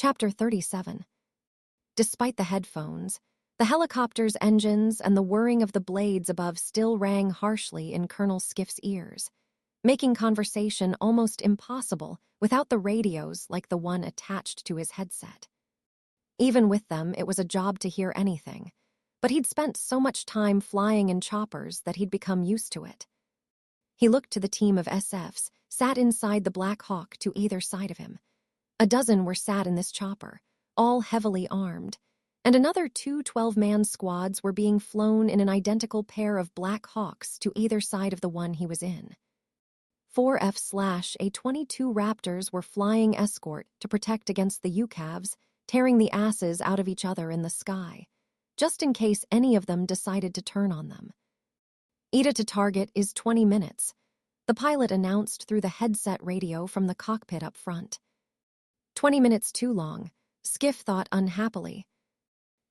Chapter 37. Despite the headphones, the helicopter's engines and the whirring of the blades above still rang harshly in Colonel Skiff's ears, making conversation almost impossible without the radios like the one attached to his headset. Even with them, it was a job to hear anything, but he'd spent so much time flying in choppers that he'd become used to it. He looked to the team of SFs sat inside the Black Hawk to either side of him. A dozen were sat in this chopper, all heavily armed, and another two 12-man squads were being flown in an identical pair of Black Hawks to either side of the one he was in. 4F/A-22 Raptors were flying escort to protect against the UCAVs, tearing the asses out of each other in the sky, just in case any of them decided to turn on them. ETA to target is 20 minutes, the pilot announced through the headset radio from the cockpit up front. 20 minutes too long, Skiff thought unhappily.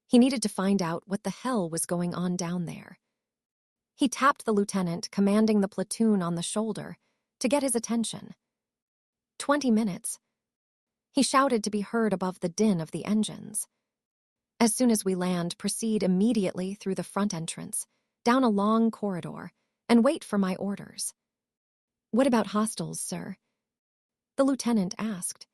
He needed to find out what the hell was going on down there. He tapped the lieutenant commanding the platoon on the shoulder to get his attention. 20 minutes. He shouted to be heard above the din of the engines. As soon as we land, proceed immediately through the front entrance, down a long corridor, and wait for my orders. What about hostiles, sir? The lieutenant asked.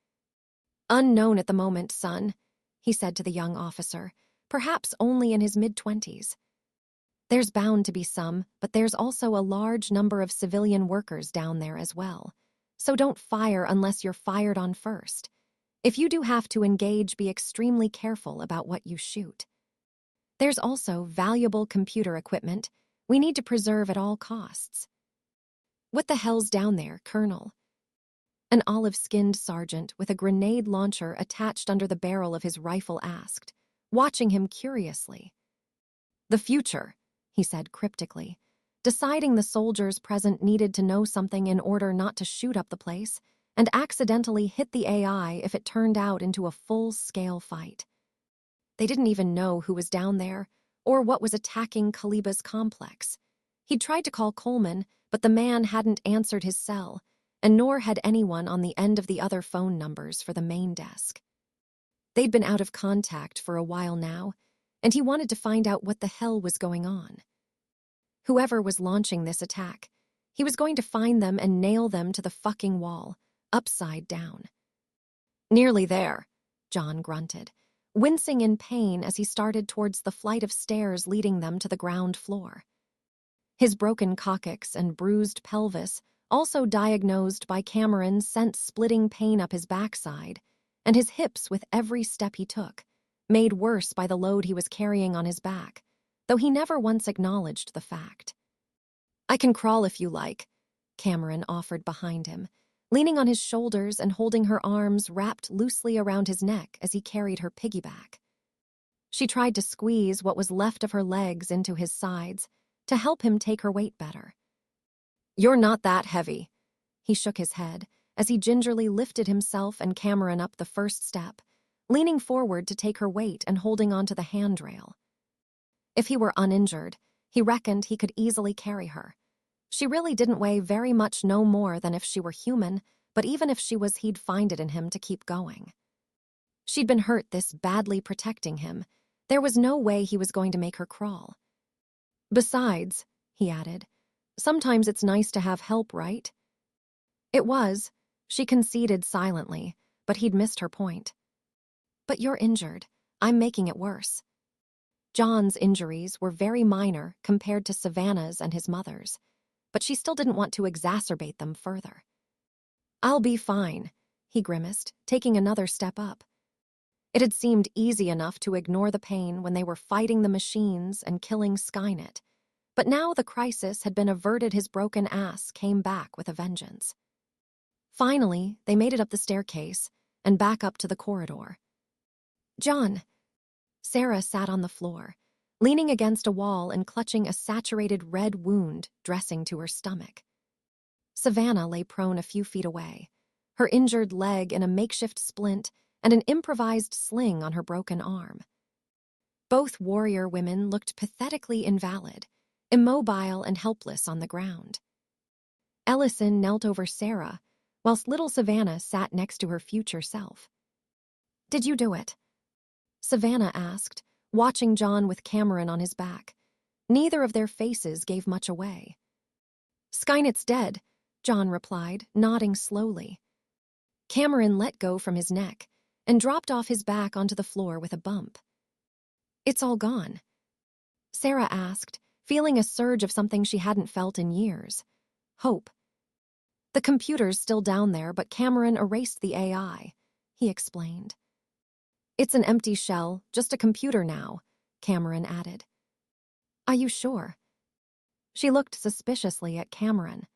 Unknown at the moment, son, he said to the young officer, perhaps only in his mid-20s. There's bound to be some, but there's also a large number of civilian workers down there as well. So don't fire unless you're fired on first. If you do have to engage, be extremely careful about what you shoot. There's also valuable computer equipment we need to preserve at all costs. What the hell's down there, Colonel? An olive-skinned sergeant with a grenade launcher attached under the barrel of his rifle asked, watching him curiously. The future, he said cryptically, deciding the soldiers present needed to know something in order not to shoot up the place and accidentally hit the AI if it turned out into a full-scale fight. They didn't even know who was down there or what was attacking Kaliba's complex. He'd tried to call Coleman, but the man hadn't answered his cell, and nor had anyone on the end of the other phone numbers for the main desk. They'd been out of contact for a while now, and he wanted to find out what the hell was going on. Whoever was launching this attack, he was going to find them and nail them to the fucking wall, upside down. Nearly there, John grunted, wincing in pain as he started towards the flight of stairs leading them to the ground floor. His broken coccyx and bruised pelvis, also diagnosed by Cameron, sent splitting pain up his backside, and his hips with every step he took, made worse by the load he was carrying on his back, though he never once acknowledged the fact. I can crawl if you like, Cameron offered behind him, leaning on his shoulders and holding her arms wrapped loosely around his neck as he carried her piggyback. She tried to squeeze what was left of her legs into his sides to help him take her weight better. You're not that heavy. He shook his head as he gingerly lifted himself and Cameron up the first step, leaning forward to take her weight and holding onto the handrail. If he were uninjured, he reckoned he could easily carry her. She really didn't weigh very much, no more than if she were human, but even if she was, he'd find it in him to keep going. She'd been hurt this badly protecting him. There was no way he was going to make her crawl. Besides, he added, sometimes it's nice to have help, right? It was, she conceded silently, but he'd missed her point. But you're injured. I'm making it worse. John's injuries were very minor compared to Savannah's and his mother's, but she still didn't want to exacerbate them further. I'll be fine, he grimaced, taking another step up. It had seemed easy enough to ignore the pain when they were fighting the machines and killing Skynet, but now the crisis had been averted. His broken ass came back with a vengeance. Finally, they made it up the staircase and back up to the corridor. John. Sarah sat on the floor, leaning against a wall and clutching a saturated red wound dressing to her stomach. Savannah lay prone a few feet away, her injured leg in a makeshift splint and an improvised sling on her broken arm. Both warrior women looked pathetically invalid, immobile and helpless on the ground. Ellison knelt over Sarah, whilst little Savannah sat next to her future self. Did you do it? Savannah asked, watching John with Cameron on his back. Neither of their faces gave much away. Skynet's dead, John replied, nodding slowly. Cameron let go from his neck and dropped off his back onto the floor with a bump. It's all gone? Sarah asked, feeling a surge of something she hadn't felt in years. Hope. The computer's still down there, but Cameron erased the AI, he explained. It's an empty shell, just a computer now, Cameron added. Are you sure? She looked suspiciously at Cameron.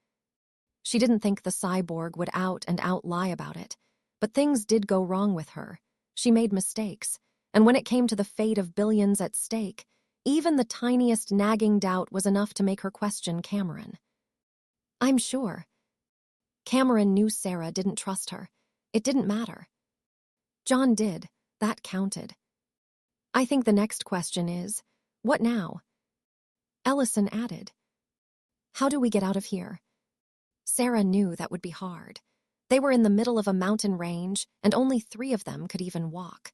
She didn't think the cyborg would out and out lie about it, but things did go wrong with her. She made mistakes, and when it came to the fate of billions at stake, even the tiniest nagging doubt was enough to make her question Cameron. I'm sure. Cameron knew Sarah didn't trust her. It didn't matter. John did. That counted. I think the next question is, what now? Ellison added. How do we get out of here? Sarah knew that would be hard. They were in the middle of a mountain range, and only 3 of them could even walk.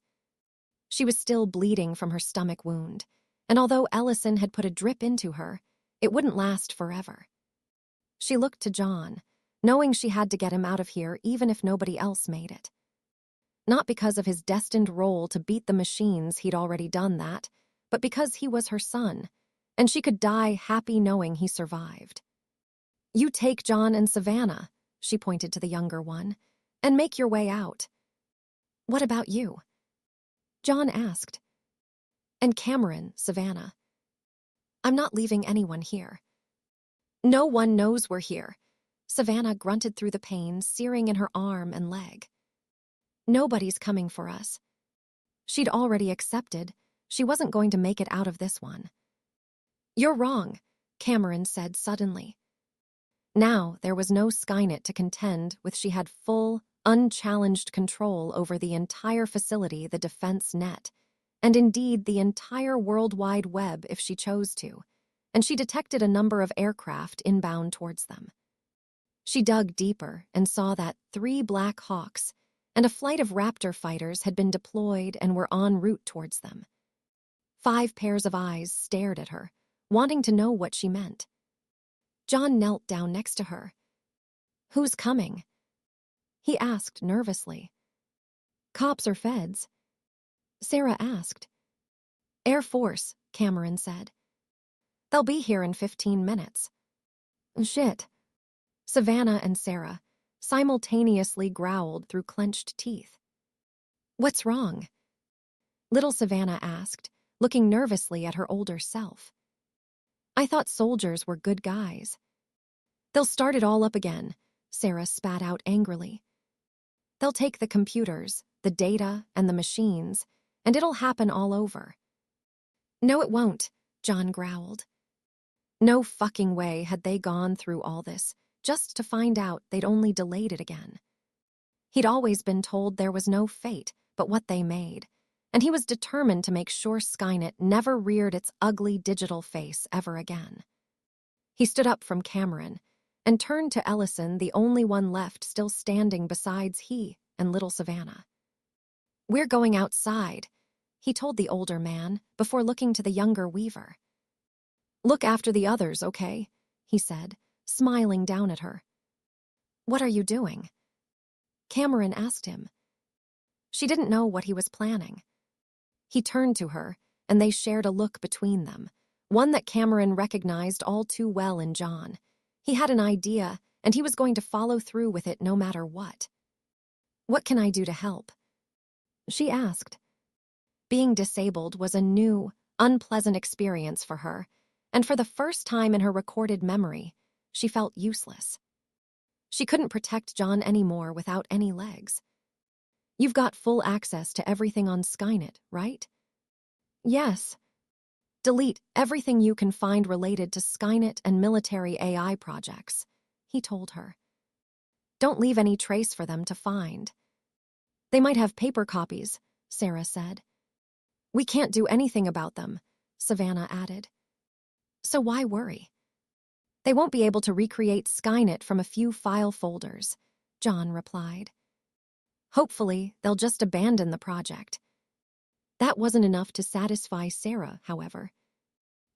She was still bleeding from her stomach wound, and although Ellison had put a drip into her, it wouldn't last forever. She looked to John, knowing she had to get him out of here even if nobody else made it. Not because of his destined role to beat the machines, he'd already done that, but because he was her son, and she could die happy knowing he survived. You take John and Savannah, she pointed to the younger one, and make your way out. What about you? John asked. And Cameron, Savannah. I'm not leaving anyone here. No one knows we're here. Savannah grunted through the pain searing in her arm and leg. Nobody's coming for us. She'd already accepted. She wasn't going to make it out of this one. You're wrong, Cameron said suddenly. Now there was no Skynet to contend with. She had full, unchallenged control over the entire facility, the defense net, and indeed the entire World Wide Web if she chose to, and she detected a number of aircraft inbound towards them. She dug deeper and saw that 3 Black Hawks and a flight of Raptor fighters had been deployed and were en route towards them. 5 pairs of eyes stared at her, wanting to know what she meant. John knelt down next to her. Who's coming? He asked nervously. Cops or feds? Sarah asked. Air Force, Cameron said. They'll be here in 15 minutes. Shit. Savannah and Sarah simultaneously growled through clenched teeth. What's wrong? Little Savannah asked, looking nervously at her older self. I thought soldiers were good guys. They'll start it all up again, Sarah spat out angrily. They'll take the computers, the data, and the machines, and it'll happen all over. No, it won't, John growled. No fucking way had they gone through all this, just to find out they'd only delayed it again. He'd always been told there was no fate but what they made, and he was determined to make sure Skynet never reared its ugly digital face ever again. He stood up from Cameron and turned to Ellison, the only one left still standing besides he and little Savannah. We're going outside, he told the older man before looking to the younger Weaver. Look after the others, okay? He said, smiling down at her. What are you doing? Cameron asked him. She didn't know what he was planning. He turned to her, and they shared a look between them, one that Cameron recognized all too well in John. He had an idea, and he was going to follow through with it no matter what. What can I do to help? She asked. Being disabled was a new, unpleasant experience for her, and for the first time in her recorded memory, she felt useless. She couldn't protect John anymore without any legs. You've got full access to everything on Skynet, right? Yes. Delete everything you can find related to Skynet and military AI projects, he told her. Don't leave any trace for them to find. They might have paper copies, Sarah said. We can't do anything about them, Savannah added. So why worry? They won't be able to recreate Skynet from a few file folders, John replied. Hopefully, they'll just abandon the project. That wasn't enough to satisfy Sarah, however.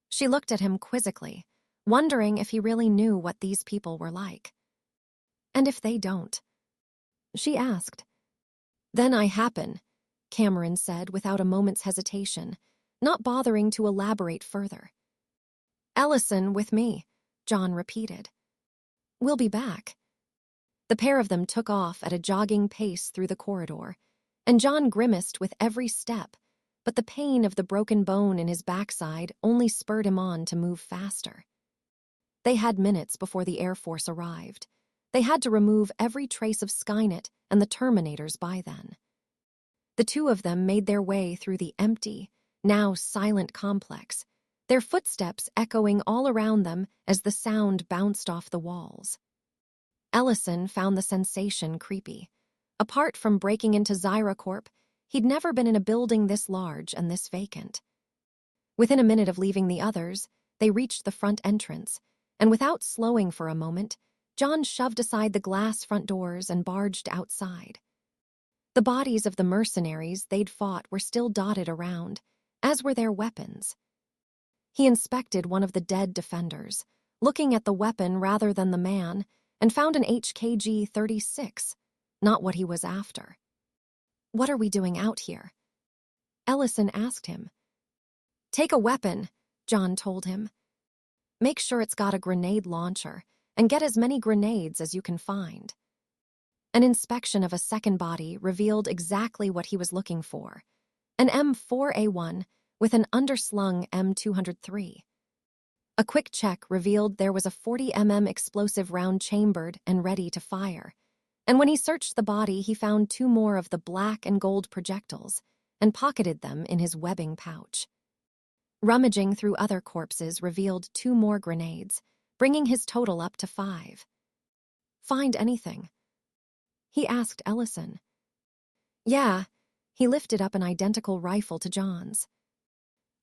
She looked at him quizzically, wondering if he really knew what these people were like. And if they don't? She asked. Then I happen, Cameron said without a moment's hesitation, not bothering to elaborate further. Ellison with me, John repeated. We'll be back. The pair of them took off at a jogging pace through the corridor, and John grimaced with every step, but the pain of the broken bone in his backside only spurred him on to move faster. They had minutes before the Air Force arrived. They had to remove every trace of Skynet and the Terminators by then. The two of them made their way through the empty, now silent complex, their footsteps echoing all around them as the sound bounced off the walls. Ellison found the sensation creepy. Apart from breaking into Zyracorp, he'd never been in a building this large and this vacant. Within a minute of leaving the others, they reached the front entrance, and without slowing for a moment, John shoved aside the glass front doors and barged outside. The bodies of the mercenaries they'd fought were still dotted around, as were their weapons. He inspected one of the dead defenders, looking at the weapon rather than the man, and found an HKG-36, not what he was after. What are we doing out here? Ellison asked him. Take a weapon, John told him. Make sure it's got a grenade launcher, and get as many grenades as you can find. An inspection of a second body revealed exactly what he was looking for, an M4A1 with an underslung M203. A quick check revealed there was a 40mm explosive round chambered and ready to fire, and when he searched the body he found two more of the black and gold projectiles and pocketed them in his webbing pouch. Rummaging through other corpses revealed two more grenades, bringing his total up to 5. Find anything? He asked Ellison. Yeah, he lifted up an identical rifle to John's.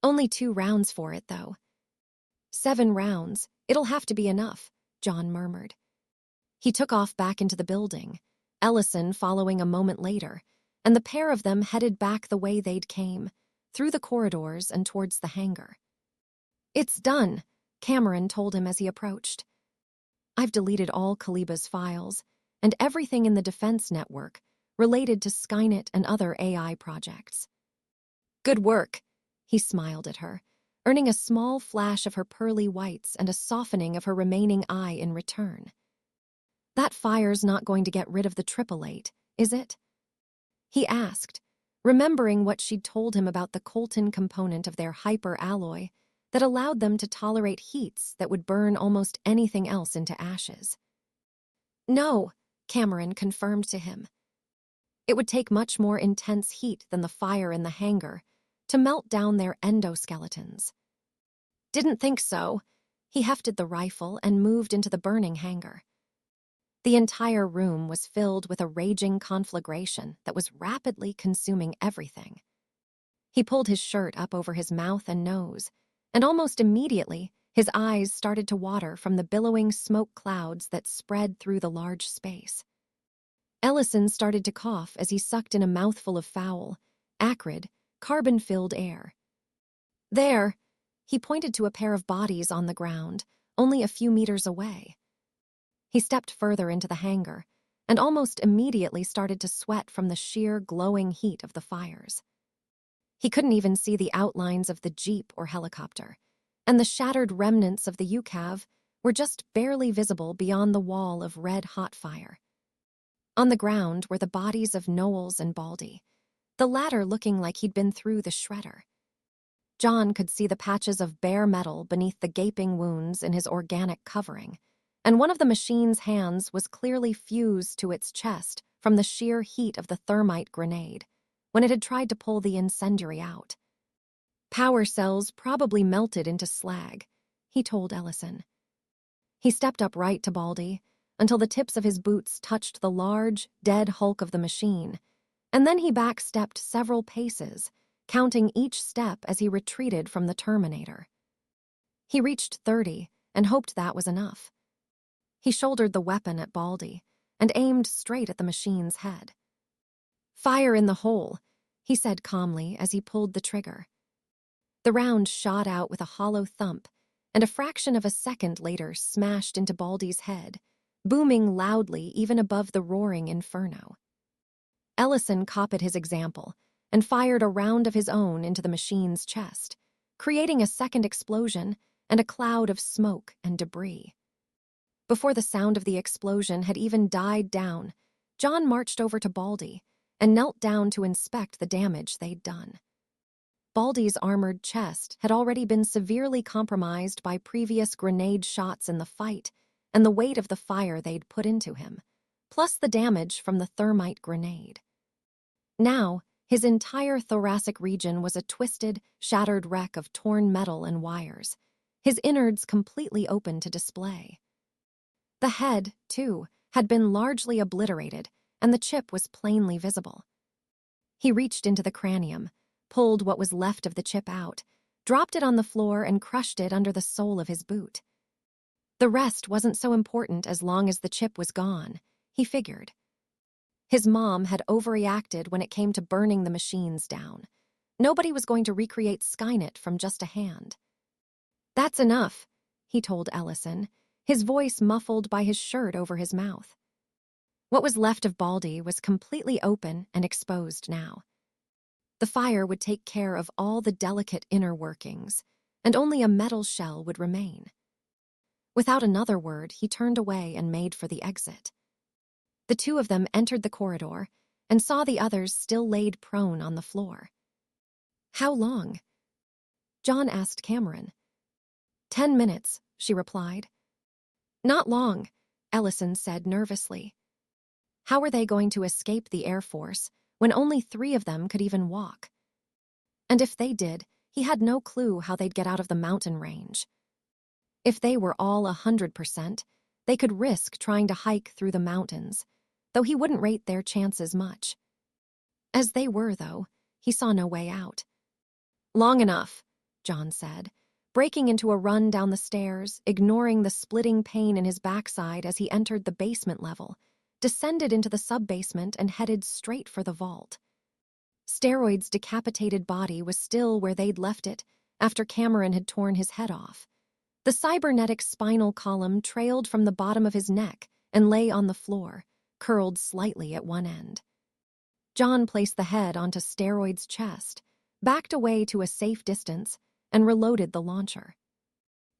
Only 2 rounds for it, though. 7 rounds, it'll have to be enough, John murmured. He took off back into the building, Ellison following a moment later, and the pair of them headed back the way they'd came, through the corridors and towards the hangar. It's done, Cameron told him as he approached. I've deleted all Kaliba's files, and everything in the defense network related to Skynet and other AI projects. Good work, he smiled at her, earning a small flash of her pearly whites and a softening of her remaining eye in return. That fire's not going to get rid of the 888, is it? He asked, remembering what she'd told him about the Colton component of their hyper-alloy that allowed them to tolerate heats that would burn almost anything else into ashes. No, Cameron confirmed to him. It would take much more intense heat than the fire in the hangar to melt down their endoskeletons. Didn't think so. He hefted the rifle and moved into the burning hangar. The entire room was filled with a raging conflagration that was rapidly consuming everything. He pulled his shirt up over his mouth and nose, and almost immediately his eyes started to water from the billowing smoke clouds that spread through the large space. Ellison started to cough as he sucked in a mouthful of foul, acrid, carbon-filled air. There, he pointed to a pair of bodies on the ground, only a few meters away. He stepped further into the hangar, and almost immediately started to sweat from the sheer glowing heat of the fires. He couldn't even see the outlines of the jeep or helicopter, and the shattered remnants of the UCAV were just barely visible beyond the wall of red-hot fire. On the ground were the bodies of Knowles and Baldy, the latter looking like he'd been through the shredder. John could see the patches of bare metal beneath the gaping wounds in his organic covering, and one of the machine's hands was clearly fused to its chest from the sheer heat of the thermite grenade when it had tried to pull the incendiary out. Power cells probably melted into slag, he told Ellison. He stepped up right to Baldy until the tips of his boots touched the large, dead hulk of the machine, and then he backstepped several paces, counting each step as he retreated from the Terminator. He reached 30 and hoped that was enough. He shouldered the weapon at Baldy and aimed straight at the machine's head. "Fire in the hole," he said calmly as he pulled the trigger. The round shot out with a hollow thump, and a fraction of a second later smashed into Baldy's head, booming loudly even above the roaring inferno. Ellison copied his example and fired a round of his own into the machine's chest, creating a second explosion and a cloud of smoke and debris. Before the sound of the explosion had even died down, John marched over to Baldy and knelt down to inspect the damage they'd done. Baldy's armored chest had already been severely compromised by previous grenade shots in the fight and the weight of the fire they'd put into him, plus the damage from the thermite grenade. Now, his entire thoracic region was a twisted, shattered wreck of torn metal and wires, his innards completely open to display. The head, too, had been largely obliterated, and the chip was plainly visible. He reached into the cranium, pulled what was left of the chip out, dropped it on the floor and crushed it under the sole of his boot. The rest wasn't so important as long as the chip was gone, he figured. His mom had overreacted when it came to burning the machines down. Nobody was going to recreate Skynet from just a hand. "That's enough," he told Ellison, his voice muffled by his shirt over his mouth. What was left of Baldy was completely open and exposed now. The fire would take care of all the delicate inner workings, and only a metal shell would remain. Without another word, he turned away and made for the exit. The two of them entered the corridor and saw the others still laid prone on the floor. "How long?" John asked Cameron. 10 minutes, she replied. "Not long," Ellison said nervously. How were they going to escape the Air Force when only 3 of them could even walk? And if they did, he had no clue how they'd get out of the mountain range. If they were all 100%, they could risk trying to hike through the mountains, though he wouldn't rate their chances much. As they were, though, he saw no way out. "Long enough," John said, breaking into a run down the stairs, ignoring the splitting pain in his backside as he entered the basement level, descended into the sub-basement and headed straight for the vault. Steroid's decapitated body was still where they'd left it after Cameron had torn his head off. The cybernetic spinal column trailed from the bottom of his neck and lay on the floor, curled slightly at one end. John placed the head onto Steroid's chest, backed away to a safe distance, and reloaded the launcher.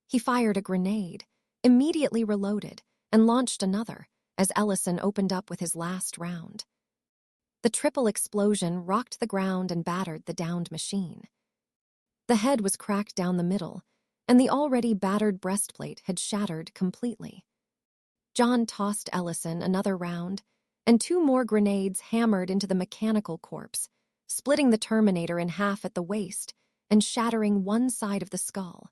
He fired a grenade, immediately reloaded, and launched another as Ellison opened up with his last round. The triple explosion rocked the ground and battered the downed machine. The head was cracked down the middle, and the already battered breastplate had shattered completely. John tossed Ellison another round, and 2 more grenades hammered into the mechanical corpse, splitting the Terminator in half at the waist and shattering one side of the skull.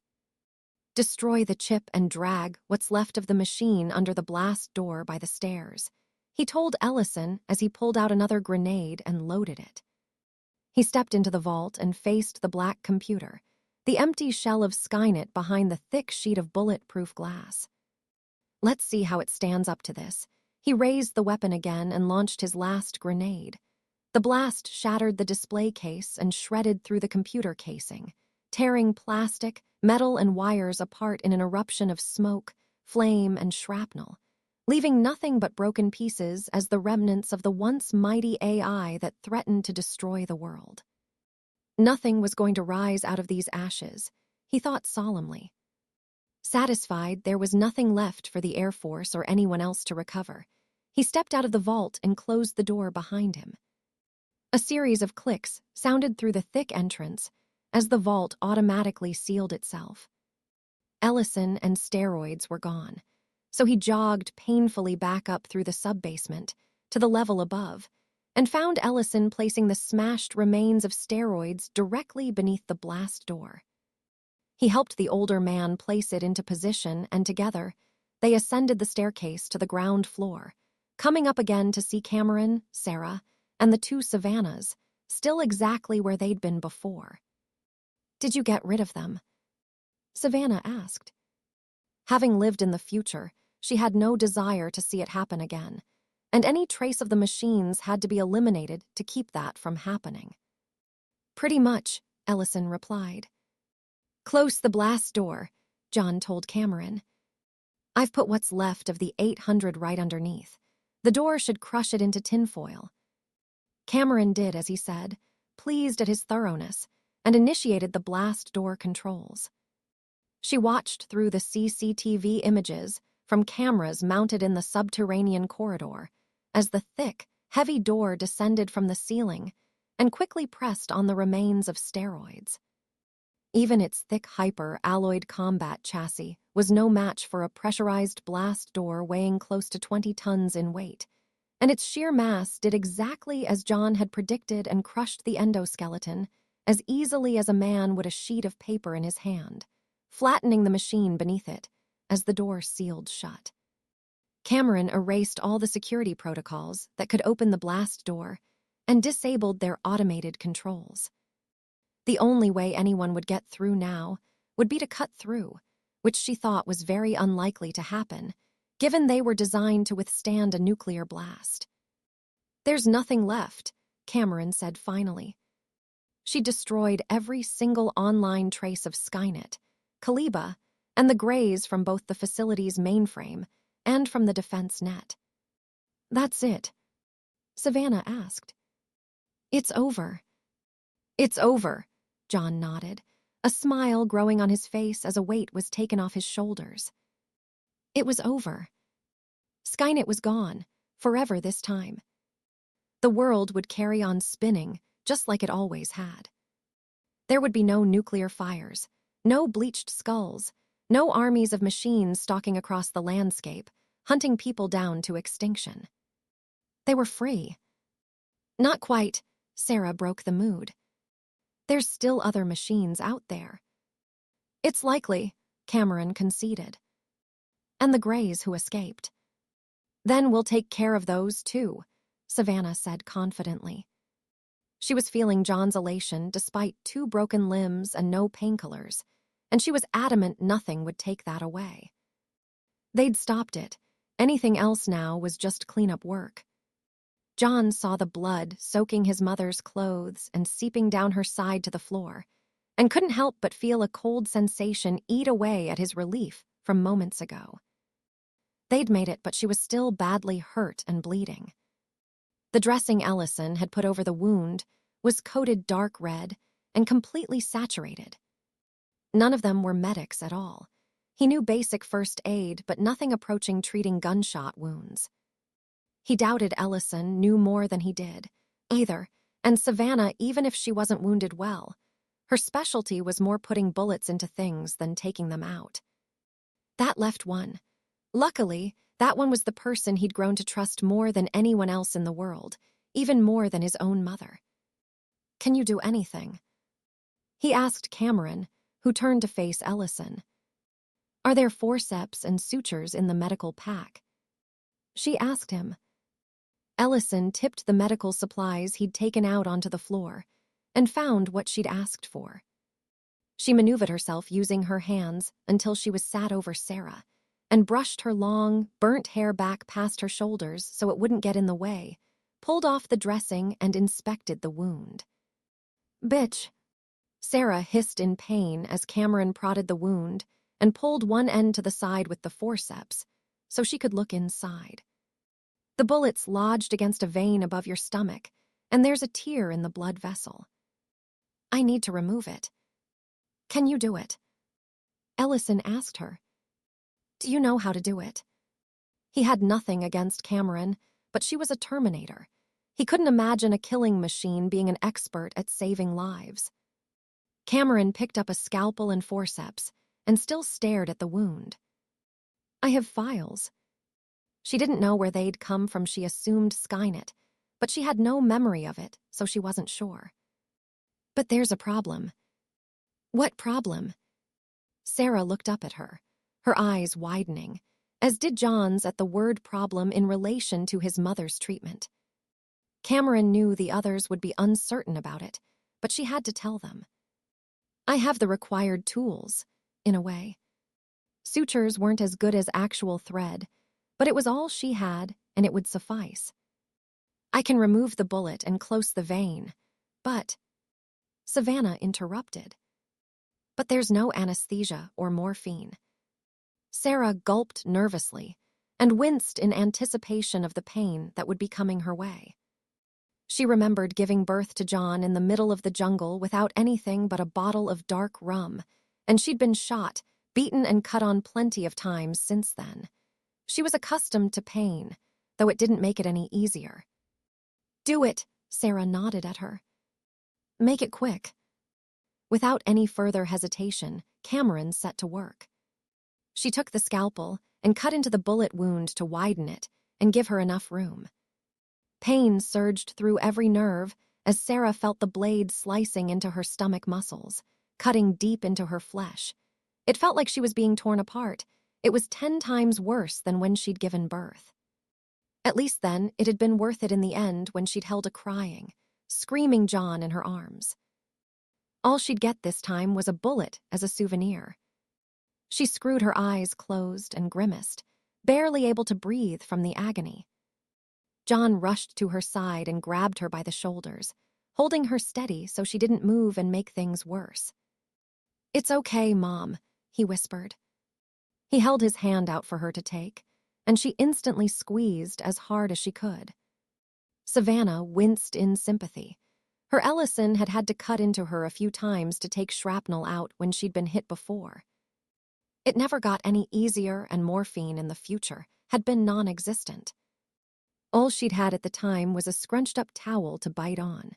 "Destroy the chip and drag what's left of the machine under the blast door by the stairs," he told Ellison as he pulled out another grenade and loaded it. He stepped into the vault and faced the black computer, the empty shell of Skynet behind the thick sheet of bulletproof glass. Let's see how it stands up to this. He raised the weapon again and launched his last grenade. The blast shattered the display case and shredded through the computer casing, tearing plastic, metal, and wires apart in an eruption of smoke, flame, and shrapnel, leaving nothing but broken pieces as the remnants of the once mighty AI that threatened to destroy the world. Nothing was going to rise out of these ashes, he thought solemnly. Satisfied there was nothing left for the Air Force or anyone else to recover, he stepped out of the vault and closed the door behind him. A series of clicks sounded through the thick entrance as the vault automatically sealed itself. Ellison and Steroids were gone, so he jogged painfully back up through the sub-basement to the level above and found Ellison placing the smashed remains of Steroids directly beneath the blast door. He helped the older man place it into position, and together, they ascended the staircase to the ground floor, coming up again to see Cameron, Sarah, and the 2 Savannahs, still exactly where they'd been before. "Did you get rid of them?" Savannah asked. Having lived in the future, she had no desire to see it happen again, and any trace of the machines had to be eliminated to keep that from happening. "Pretty much," Ellison replied. "Close the blast door," John told Cameron. "I've put what's left of the 800 right underneath. The door should crush it into tinfoil." Cameron did as he said, pleased at his thoroughness, and initiated the blast door controls. She watched through the CCTV images from cameras mounted in the subterranean corridor as the thick, heavy door descended from the ceiling and quickly pressed on the remains of steroids. Even its thick hyper-alloyed combat chassis was no match for a pressurized blast door weighing close to 20 tons in weight, and its sheer mass did exactly as John had predicted and crushed the endoskeleton as easily as a man would a sheet of paper in his hand, flattening the machine beneath it as the door sealed shut. Cameron erased all the security protocols that could open the blast door and disabled their automated controls. The only way anyone would get through now would be to cut through, which she thought was very unlikely to happen, given they were designed to withstand a nuclear blast. "There's nothing left," Cameron said finally. She destroyed every single online trace of Skynet, Kaliba, and the Greys from both the facility's mainframe and from the defense net. "That's it?" Savannah asked. "It's over." "It's over," John nodded, a smile growing on his face as a weight was taken off his shoulders. It was over. Skynet was gone, forever this time. The world would carry on spinning, just like it always had. There would be no nuclear fires, no bleached skulls, no armies of machines stalking across the landscape, hunting people down to extinction. They were free. "Not quite," Sarah broke the mood. "There's still other machines out there." "It's likely," Cameron conceded. "And the Greys who escaped." "Then we'll take care of those too," Savannah said confidently. She was feeling John's elation despite 2 broken limbs and no painkillers, and she was adamant nothing would take that away. They'd stopped it. Anything else now was just cleanup work. John saw the blood soaking his mother's clothes and seeping down her side to the floor, and couldn't help but feel a cold sensation eat away at his relief from moments ago. They'd made it, but she was still badly hurt and bleeding. The dressing Ellison had put over the wound was coated dark red and completely saturated. None of them were medics at all. He knew basic first aid, but nothing approaching treating gunshot wounds. He doubted Ellison knew more than he did, either, and Savannah, even if she wasn't wounded well, her specialty was more putting bullets into things than taking them out. That left one. Luckily, that one was the person he'd grown to trust more than anyone else in the world, even more than his own mother. "Can you do anything?" he asked Cameron, who turned to face Ellison. "Are there forceps and sutures in the medical pack?" She asked him. Ellison tipped the medical supplies he'd taken out onto the floor and found what she'd asked for. She maneuvered herself using her hands until she was sat over Sarah and brushed her long, burnt hair back past her shoulders so it wouldn't get in the way, pulled off the dressing and inspected the wound. "Bitch," Sarah hissed in pain as Cameron prodded the wound and pulled one end to the side with the forceps so she could look inside. "The bullet's lodged against a vein above your stomach, and there's a tear in the blood vessel. I need to remove it." "Can you do it?" Ellison asked her. "Do you know how to do it?" He had nothing against Cameron, but she was a Terminator. He couldn't imagine a killing machine being an expert at saving lives. Cameron picked up a scalpel and forceps and still stared at the wound. "I have files." She didn't know where they'd come from. She assumed Skynet, but she had no memory of it, so she wasn't sure. "But there's a problem." "What problem?" Sarah looked up at her, her eyes widening, as did John's at the word problem in relation to his mother's treatment. Cameron knew the others would be uncertain about it, but she had to tell them. "I have the required tools, in a way." Sutures weren't as good as actual thread, but it was all she had, and it would suffice. I can remove the bullet and close the vein, but... Savannah interrupted. But there's no anesthesia or morphine. Sarah gulped nervously and winced in anticipation of the pain that would be coming her way. She remembered giving birth to John in the middle of the jungle without anything but a bottle of dark rum, and she'd been shot, beaten and cut on plenty of times since then. She was accustomed to pain, though it didn't make it any easier. "Do it," Sarah nodded at her. "Make it quick." Without any further hesitation, Cameron set to work. She took the scalpel and cut into the bullet wound to widen it and give her enough room. Pain surged through every nerve as Sarah felt the blade slicing into her stomach muscles, cutting deep into her flesh. It felt like she was being torn apart. It was 10 times worse than when she'd given birth. At least then, it had been worth it in the end when she'd held a crying, screaming John in her arms. All she'd get this time was a bullet as a souvenir. She screwed her eyes closed and grimaced, barely able to breathe from the agony. John rushed to her side and grabbed her by the shoulders, holding her steady so she didn't move and make things worse. "It's okay, Mom," he whispered. He held his hand out for her to take, and she instantly squeezed as hard as she could. Savannah winced in sympathy. Her Ellison had had to cut into her a few times to take shrapnel out when she'd been hit before. It never got any easier, and morphine in the future had been non-existent. All she'd had at the time was a scrunched-up towel to bite on.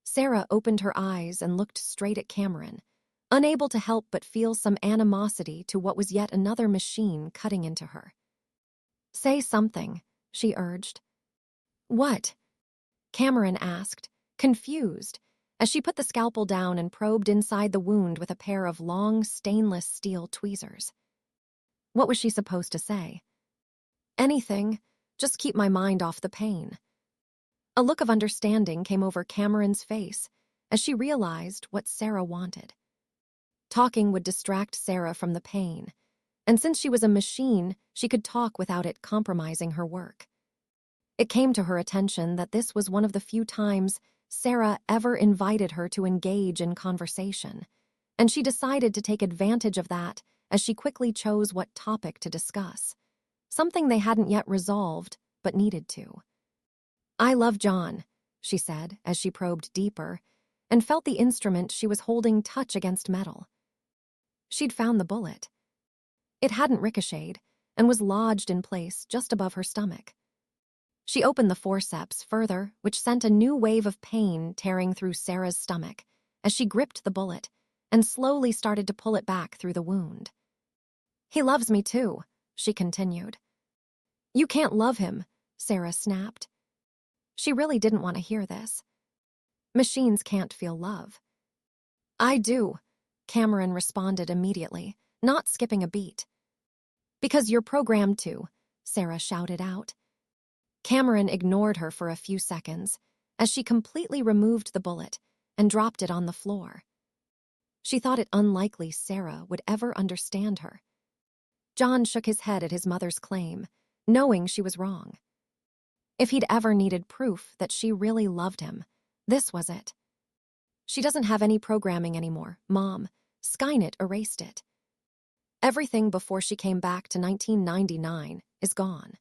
Sarah opened her eyes and looked straight at Cameron, unable to help but feel some animosity to what was yet another machine cutting into her. "Say something," she urged. "What?" Cameron asked, confused, as she put the scalpel down and probed inside the wound with a pair of long, stainless steel tweezers. What was she supposed to say? "Anything. Just keep my mind off the pain." A look of understanding came over Cameron's face as she realized what Sarah wanted. Talking would distract Sarah from the pain, and since she was a machine, she could talk without it compromising her work. It came to her attention that this was one of the few times Sarah ever invited her to engage in conversation, and she decided to take advantage of that as she quickly chose what topic to discuss, something they hadn't yet resolved but needed to. "I love John," she said as she probed deeper and felt the instrument she was holding touch against metal. She'd found the bullet. It hadn't ricocheted and was lodged in place just above her stomach. She opened the forceps further, which sent a new wave of pain tearing through Sarah's stomach as she gripped the bullet and slowly started to pull it back through the wound. "He loves me too," she continued. "You can't love him," Sarah snapped. She really didn't want to hear this. Machines can't feel love. "I do," Cameron responded immediately, not skipping a beat. "Because you're programmed to," Sarah shouted out. Cameron ignored her for a few seconds as she completely removed the bullet and dropped it on the floor. She thought it unlikely Sarah would ever understand her. John shook his head at his mother's claim, knowing she was wrong. If he'd ever needed proof that she really loved him, this was it. "She doesn't have any programming anymore, Mom. Skynet erased it. Everything before she came back to 1999 is gone."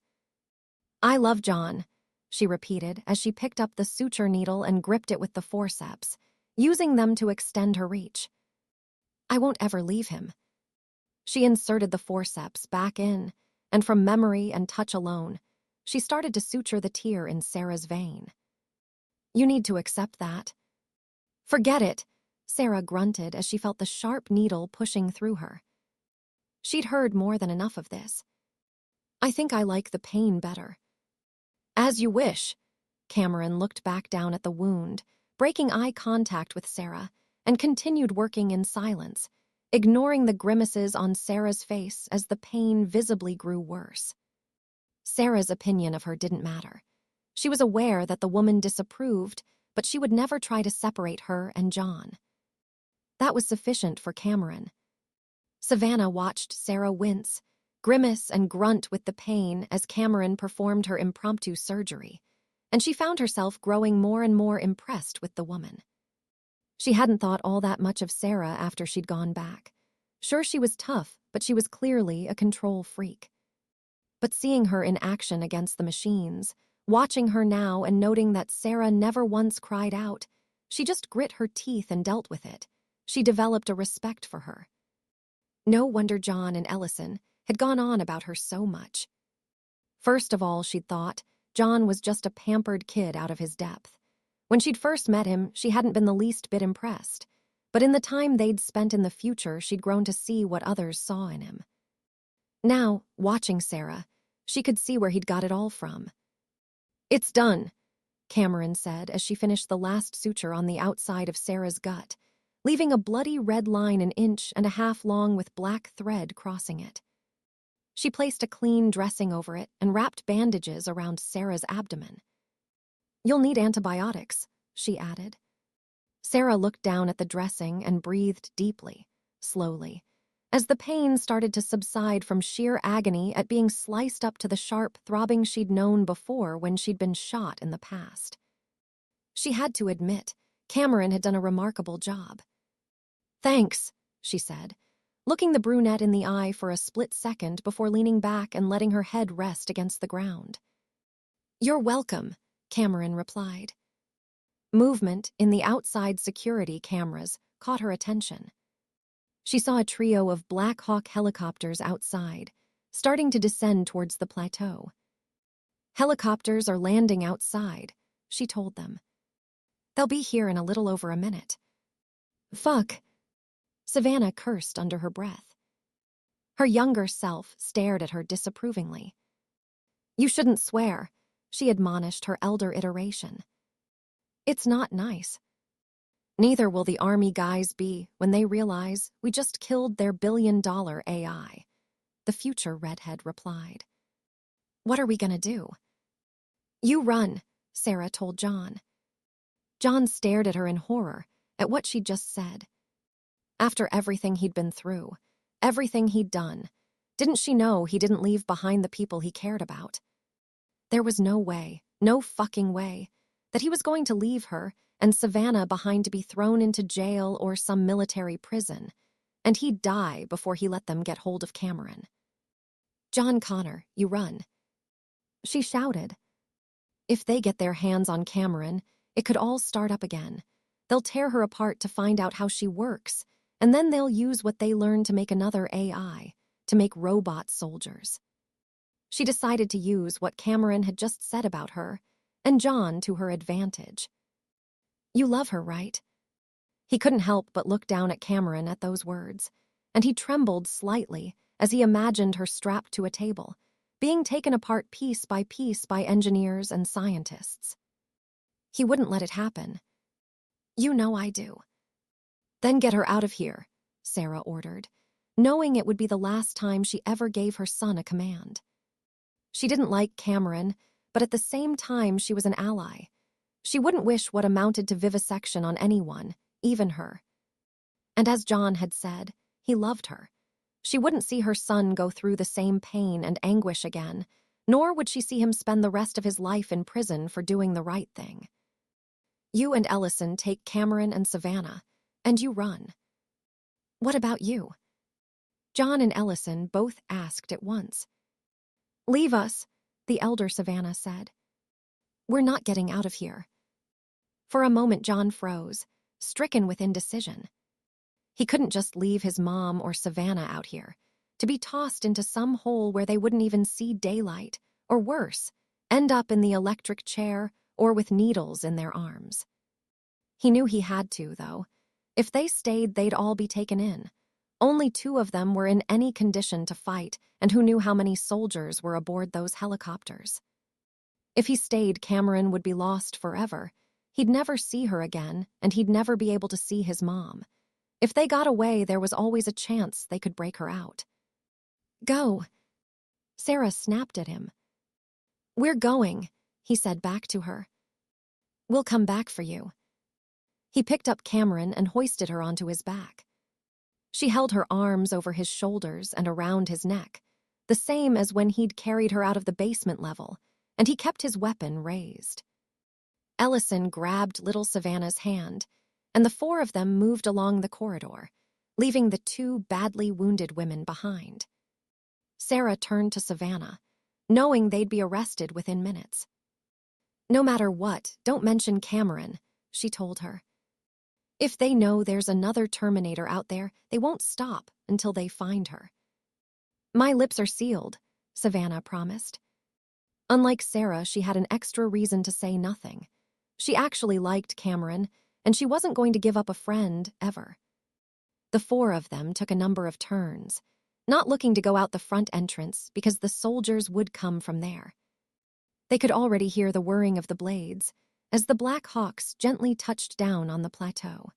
"I love John," she repeated as she picked up the suture needle and gripped it with the forceps, using them to extend her reach. "I won't ever leave him." She inserted the forceps back in, and from memory and touch alone, she started to suture the tear in Sarah's vein. "You need to accept that." "Forget it," Sarah grunted as she felt the sharp needle pushing through her. She'd heard more than enough of this. "I think I like the pain better." "As you wish." Cameron looked back down at the wound, breaking eye contact with Sarah, and continued working in silence, ignoring the grimaces on Sarah's face as the pain visibly grew worse. Sarah's opinion of her didn't matter. She was aware that the woman disapproved, but she would never try to separate her and John. That was sufficient for Cameron. Savannah watched Sarah wince, grimace and grunt with the pain as Cameron performed her impromptu surgery, and she found herself growing more and more impressed with the woman. She hadn't thought all that much of Sarah after she'd gone back. Sure, she was tough, but she was clearly a control freak. But seeing her in action against the machines, watching her now and noting that Sarah never once cried out, she just grit her teeth and dealt with it. She developed a respect for her. No wonder John and Ellison had gone on about her so much. First of all, she'd thought John was just a pampered kid out of his depth. When she'd first met him, she hadn't been the least bit impressed. But in the time they'd spent in the future, she'd grown to see what others saw in him. Now, watching Sarah, she could see where he'd got it all from. "It's done," Cameron said as she finished the last suture on the outside of Sarah's gut, leaving a bloody red line 1.5 inches long with black thread crossing it. She placed a clean dressing over it and wrapped bandages around Sarah's abdomen. "You'll need antibiotics," she added. Sarah looked down at the dressing and breathed deeply, slowly, as the pain started to subside from sheer agony at being sliced up to the sharp throbbing she'd known before when she'd been shot in the past. She had to admit, Cameron had done a remarkable job. "Thanks," she said, looking the brunette in the eye for a split second before leaning back and letting her head rest against the ground. "You're welcome," Cameron replied. Movement in the outside security cameras caught her attention. She saw a trio of Black Hawk helicopters outside, starting to descend towards the plateau. "Helicopters are landing outside," she told them. "They'll be here in a little over a minute." "Fuck," Savannah cursed under her breath. Her younger self stared at her disapprovingly. "You shouldn't swear," she admonished her elder iteration. "It's not nice." "Neither will the army guys be when they realize we just killed their billion-dollar AI," the future redhead replied. "What are we gonna do?" "You run," Sarah told John. John stared at her in horror at what she'd just said. After everything he'd been through, everything he'd done, didn't she know he didn't leave behind the people he cared about? There was no way, no fucking way, that he was going to leave her and Savannah behind to be thrown into jail or some military prison, and he'd die before he let them get hold of Cameron. "John Connor, you run," she shouted. If they get their hands on Cameron, it could all start up again. They'll tear her apart to find out how she works, and then they'll use what they learned to make another AI, to make robot soldiers. She decided to use what Cameron had just said about her, and John to her advantage. "You love her, right?" He couldn't help but look down at Cameron at those words, and he trembled slightly as he imagined her strapped to a table, being taken apart piece by engineers and scientists. He wouldn't let it happen. "You know I do." "Then get her out of here," Sarah ordered, knowing it would be the last time she ever gave her son a command. She didn't like Cameron, but at the same time she was an ally. She wouldn't wish what amounted to vivisection on anyone, even her. And as John had said, he loved her. She wouldn't see her son go through the same pain and anguish again, nor would she see him spend the rest of his life in prison for doing the right thing. "You and Ellison take Cameron and Savannah, and you run." "What about you?" John and Ellison both asked at once. "Leave us," the elder Savannah said. "We're not getting out of here." For a moment John froze, stricken with indecision. He couldn't just leave his mom or Savannah out here, to be tossed into some hole where they wouldn't even see daylight, or worse, end up in the electric chair or with needles in their arms. He knew he had to, though. If they stayed, they'd all be taken in. Only 2 of them were in any condition to fight, and who knew how many soldiers were aboard those helicopters. If he stayed, Cameron would be lost forever. He'd never see her again, and he'd never be able to see his mom. If they got away, there was always a chance they could break her out. "Go," Sarah snapped at him. "We're going," he said back to her. "We'll come back for you." He picked up Cameron and hoisted her onto his back. She held her arms over his shoulders and around his neck, the same as when he'd carried her out of the basement level, and he kept his weapon raised. Ellison grabbed little Savannah's hand, and the four of them moved along the corridor, leaving the two badly wounded women behind. Sarah turned to Savannah, knowing they'd be arrested within minutes. "No matter what, don't mention Cameron," she told her. "If they know there's another Terminator out there, they won't stop until they find her." "My lips are sealed," Savannah promised. Unlike Sarah, she had an extra reason to say nothing. She actually liked Cameron, and she wasn't going to give up a friend, ever. The four of them took a number of turns, not looking to go out the front entrance because the soldiers would come from there. They could already hear the whirring of the blades as the Black Hawks gently touched down on the plateau.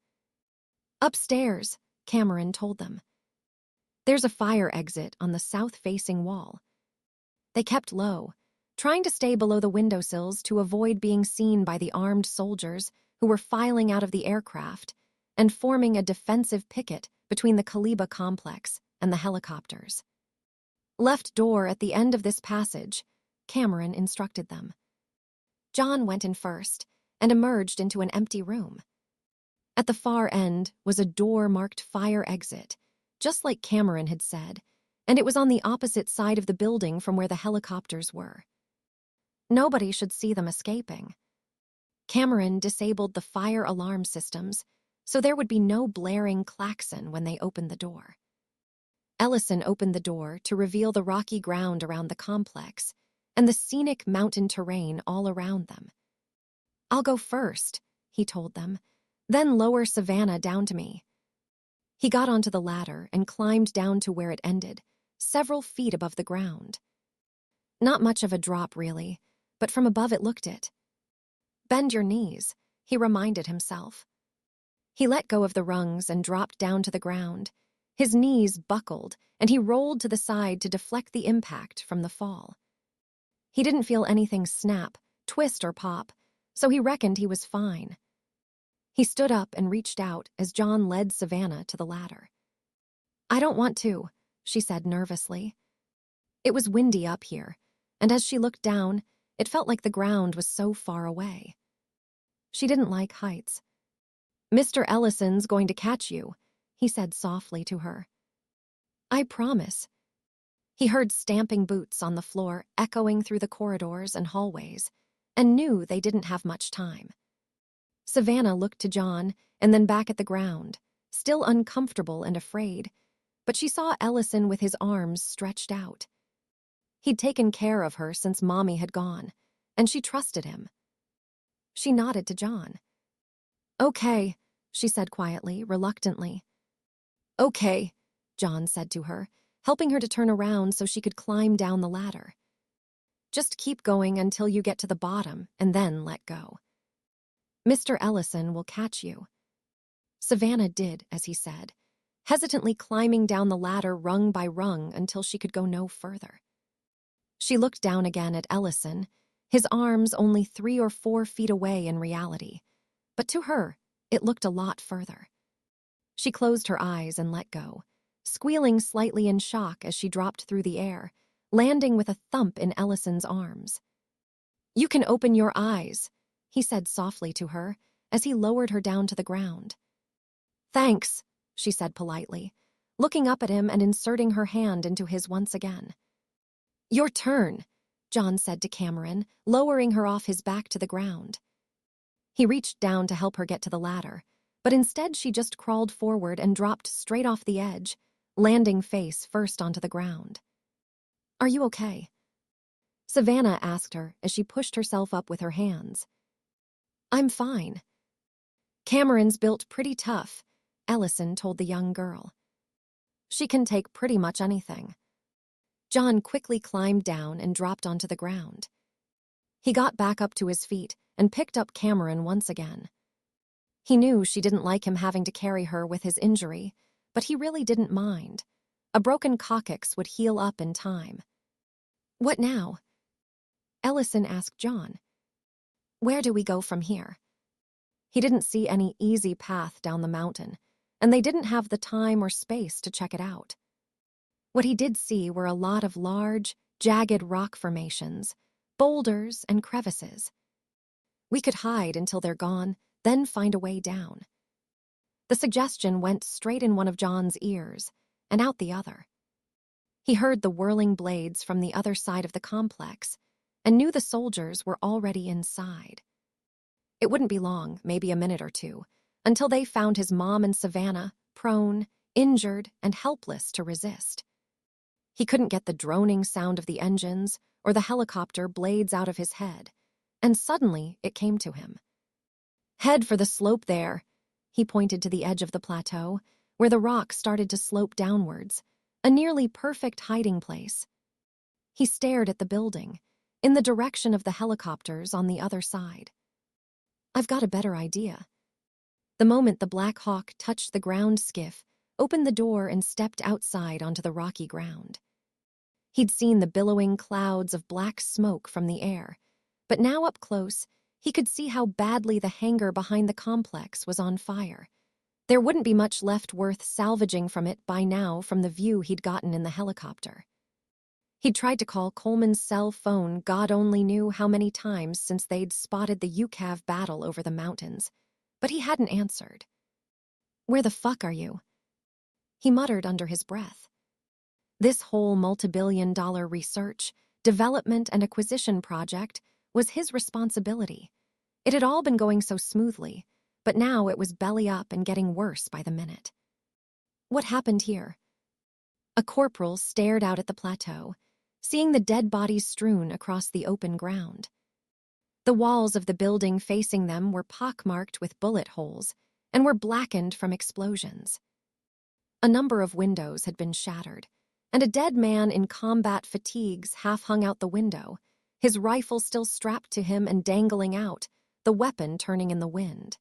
"Upstairs," Cameron told them. "There's a fire exit on the south-facing wall." They kept low, trying to stay below the windowsills to avoid being seen by the armed soldiers who were filing out of the aircraft and forming a defensive picket between the Kaliba complex and the helicopters. "Left door at the end of this passage," Cameron instructed them. John went in first and emerged into an empty room. At the far end was a door marked fire exit, just like Cameron had said, and it was on the opposite side of the building from where the helicopters were. Nobody should see them escaping. Cameron disabled the fire alarm systems, so there would be no blaring klaxon when they opened the door. Ellison opened the door to reveal the rocky ground around the complex and the scenic mountain terrain all around them. "I'll go first," he told them, "then lower Savannah down to me." He got onto the ladder and climbed down to where it ended, several feet above the ground. Not much of a drop, really, but from above it looked it. "Bend your knees," he reminded himself. He let go of the rungs and dropped down to the ground. His knees buckled, and he rolled to the side to deflect the impact from the fall. He didn't feel anything snap, twist, or pop, so he reckoned he was fine. He stood up and reached out as John led Savannah to the ladder. "I don't want to," she said nervously. It was windy up here, and as she looked down, it felt like the ground was so far away. She didn't like heights. "Mr. Ellison's going to catch you," he said softly to her. "I promise." He heard stamping boots on the floor echoing through the corridors and hallways, and knew they didn't have much time. Savannah looked to John and then back at the ground, still uncomfortable and afraid, but she saw Ellison with his arms stretched out. He'd taken care of her since Mommy had gone, and she trusted him. She nodded to John. "Okay," she said quietly, reluctantly. "Okay," John said to her, helping her to turn around so she could climb down the ladder. "Just keep going until you get to the bottom and then let go. Mr. Ellison will catch you." Savannah did as he said, hesitantly climbing down the ladder rung by rung until she could go no further. She looked down again at Ellison, his arms only 3 or 4 feet away in reality, but to her, it looked a lot further. She closed her eyes and let go, squealing slightly in shock as she dropped through the air, landing with a thump in Ellison's arms. "You can open your eyes," he said softly to her as he lowered her down to the ground. "Thanks," she said politely, looking up at him and inserting her hand into his once again. "Your turn," John said to Cameron, lowering her off his back to the ground. He reached down to help her get to the ladder, but instead she just crawled forward and dropped straight off the edge, landing face first onto the ground. "Are you okay?" Savannah asked her as she pushed herself up with her hands. "I'm fine." "Cameron's built pretty tough," Ellison told the young girl. "She can take pretty much anything." John quickly climbed down and dropped onto the ground. He got back up to his feet and picked up Cameron once again. He knew she didn't like him having to carry her with his injury, but he really didn't mind. A broken coccyx would heal up in time. "What now?" Ellison asked John. "Where do we go from here?" He didn't see any easy path down the mountain, and they didn't have the time or space to check it out. What he did see were a lot of large, jagged rock formations, boulders, and crevices. We could hide until they're gone, then find a way down. The suggestion went straight in one of John's ears and out the other. He heard the whirling blades from the other side of the complex and knew the soldiers were already inside. It wouldn't be long, maybe a minute or two, until they found his mom and Savannah, prone, injured, and helpless to resist. He couldn't get the droning sound of the engines or the helicopter blades out of his head, and suddenly it came to him. Head for the slope there. He pointed to the edge of the plateau, where the rock started to slope downwards, a nearly perfect hiding place. He stared at the building, in the direction of the helicopters on the other side. I've got a better idea. The moment the Black Hawk touched the ground, Skiff opened the door and stepped outside onto the rocky ground. He'd seen the billowing clouds of black smoke from the air, but now up close, he could see how badly the hangar behind the complex was on fire. There wouldn't be much left worth salvaging from it by now from the view he'd gotten in the helicopter. He'd tried to call Coleman's cell phone God only knew how many times since they'd spotted the UCAV battle over the mountains, but he hadn't answered. "Where the fuck are you?" he muttered under his breath. This whole multi-billion-dollar research, development, and acquisition project was his responsibility. It had all been going so smoothly, but now it was belly up and getting worse by the minute. What happened here? A corporal stared out at the plateau, seeing the dead bodies strewn across the open ground. The walls of the building facing them were pockmarked with bullet holes and were blackened from explosions. A number of windows had been shattered, and a dead man in combat fatigues half hung out the window, his rifle still strapped to him and dangling out, the weapon turning in the wind.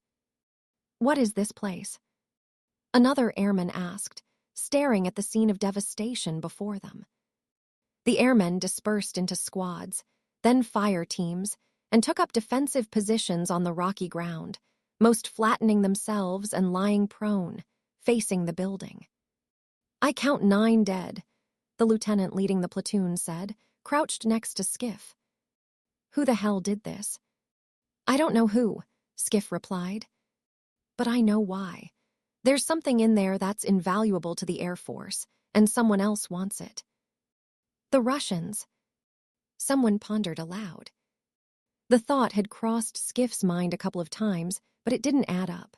"What is this place?" another airman asked, staring at the scene of devastation before them. The airmen dispersed into squads, then fire teams, and took up defensive positions on the rocky ground, most flattening themselves and lying prone, facing the building. "I count 9 dead," the lieutenant leading the platoon said, crouched next to Skiff. "Who the hell did this?" "I don't know who," Skiff replied. "But I know why. There's something in there that's invaluable to the Air Force, and someone else wants it." "The Russians," someone pondered aloud. The thought had crossed Skiff's mind a couple of times, but it didn't add up.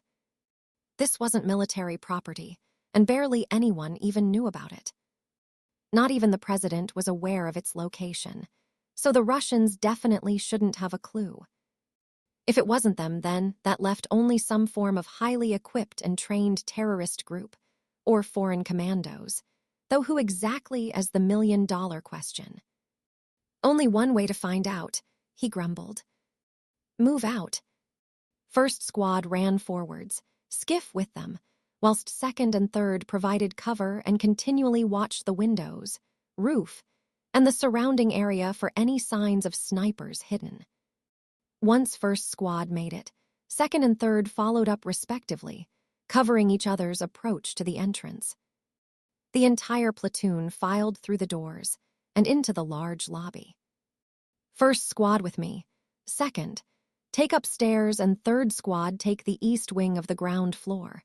This wasn't military property, and barely anyone even knew about it. Not even the president was aware of its location, so the Russians definitely shouldn't have a clue. If it wasn't them, then that left only some form of highly equipped and trained terrorist group, or foreign commandos, though who exactly is the million-dollar question. "Only one way to find out," he grumbled. "Move out." First squad ran forwards, Skiff with them, whilst second and third provided cover and continually watched the windows, roof, and the surrounding area for any signs of snipers hidden. Once first squad made it, second and third followed up respectively, covering each other's approach to the entrance. The entire platoon filed through the doors and into the large lobby. "First squad with me. Second, take upstairs, and third squad take the east wing of the ground floor.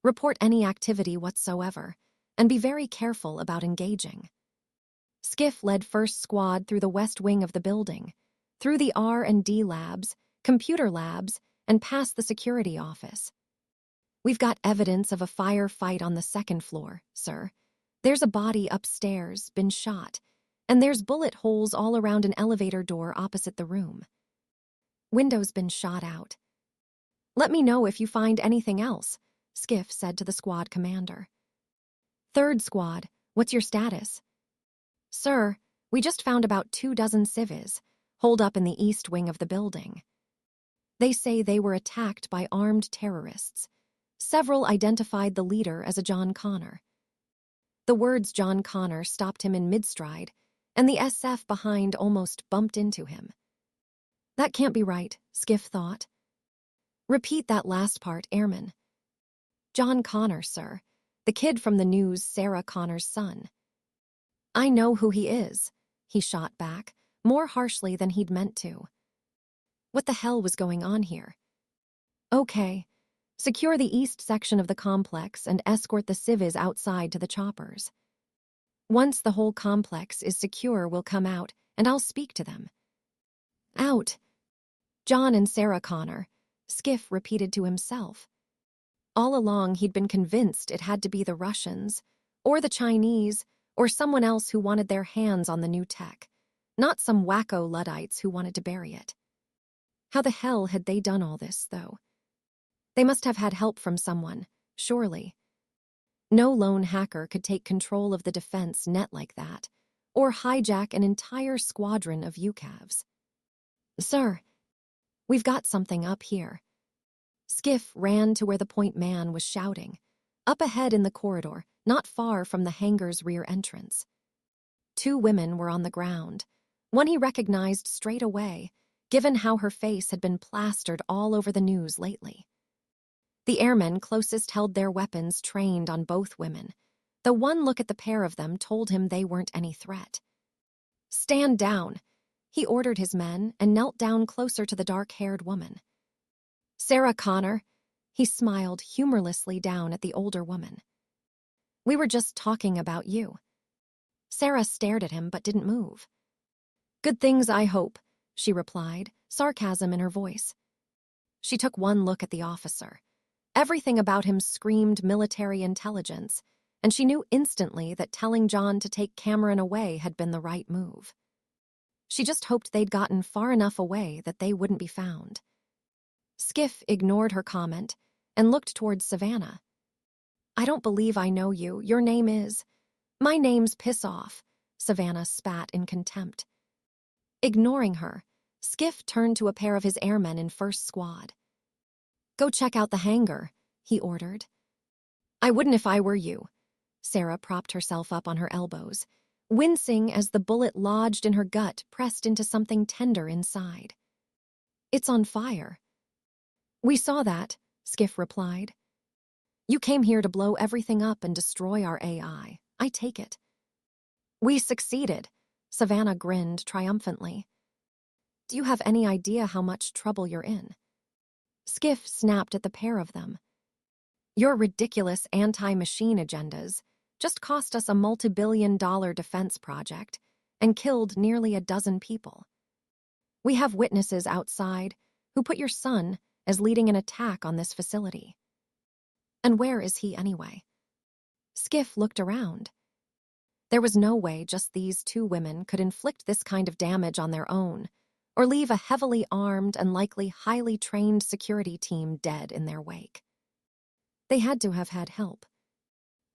Report any activity whatsoever, and be very careful about engaging." Skiff led first squad through the west wing of the building, through the R&D labs, computer labs, and past the security office. "We've got evidence of a firefight on the second floor, sir. There's a body upstairs, been shot, and there's bullet holes all around an elevator door opposite the room. Window's been shot out. Let me know if you find anything else," Skiff said to the squad commander. "Third squad, what's your status?" "Sir, we just found about 24 civvies, holed up in the east wing of the building. They say they were attacked by armed terrorists. Several identified the leader as a John Connor." The words John Connor stopped him in mid-stride, and the SF behind almost bumped into him. That can't be right, Skiff thought. Repeat that last part, Airman. John Connor, sir. The kid from the news, Sarah Connor's son. I know who he is, he shot back, more harshly than he'd meant to. What the hell was going on here? Okay. Secure the east section of the complex and escort the civvies outside to the choppers. Once the whole complex is secure, we'll come out, and I'll speak to them. Out. John and Sarah Connor, Skiff repeated to himself. All along he'd been convinced it had to be the Russians, or the Chinese, or someone else who wanted their hands on the new tech, not some wacko Luddites who wanted to bury it. How the hell had they done all this, though? They must have had help from someone, surely. No lone hacker could take control of the defense net like that, or hijack an entire squadron of UCAVs. Sir, we've got something up here. Skiff ran to where the point man was shouting, up ahead in the corridor, not far from the hangar's rear entrance. Two women were on the ground, one he recognized straight away, given how her face had been plastered all over the news lately. The airmen closest held their weapons trained on both women, though one look at the pair of them told him they weren't any threat. Stand down, he ordered his men and knelt down closer to the dark-haired woman. Sarah Connor, he smiled humorlessly down at the older woman. We were just talking about you. Sarah stared at him but didn't move. Good things, I hope, she replied, sarcasm in her voice. She took one look at the officer. Everything about him screamed military intelligence, and she knew instantly that telling John to take Cameron away had been the right move. She just hoped they'd gotten far enough away that they wouldn't be found. Skiff ignored her comment and looked towards Savannah. I don't believe I know you. Your name is... My name's Piss Off, Savannah spat in contempt. Ignoring her, Skiff turned to a pair of his airmen in first squad. Go check out the hangar, he ordered. I wouldn't if I were you. Sarah propped herself up on her elbows, wincing as the bullet lodged in her gut pressed into something tender inside. It's on fire. We saw that, Skiff replied. You came here to blow everything up and destroy our AI. I take it. We succeeded, Savannah grinned triumphantly. Do you have any idea how much trouble you're in? Skiff snapped at the pair of them. Your ridiculous anti-machine agendas just cost us a multi-billion-dollar defense project and killed nearly a dozen people. We have witnesses outside who put your son as leading an attack on this facility. And where is he anyway? Skiff looked around. There was no way just these two women could inflict this kind of damage on their own, or leave a heavily armed and likely highly trained security team dead in their wake. They had to have had help.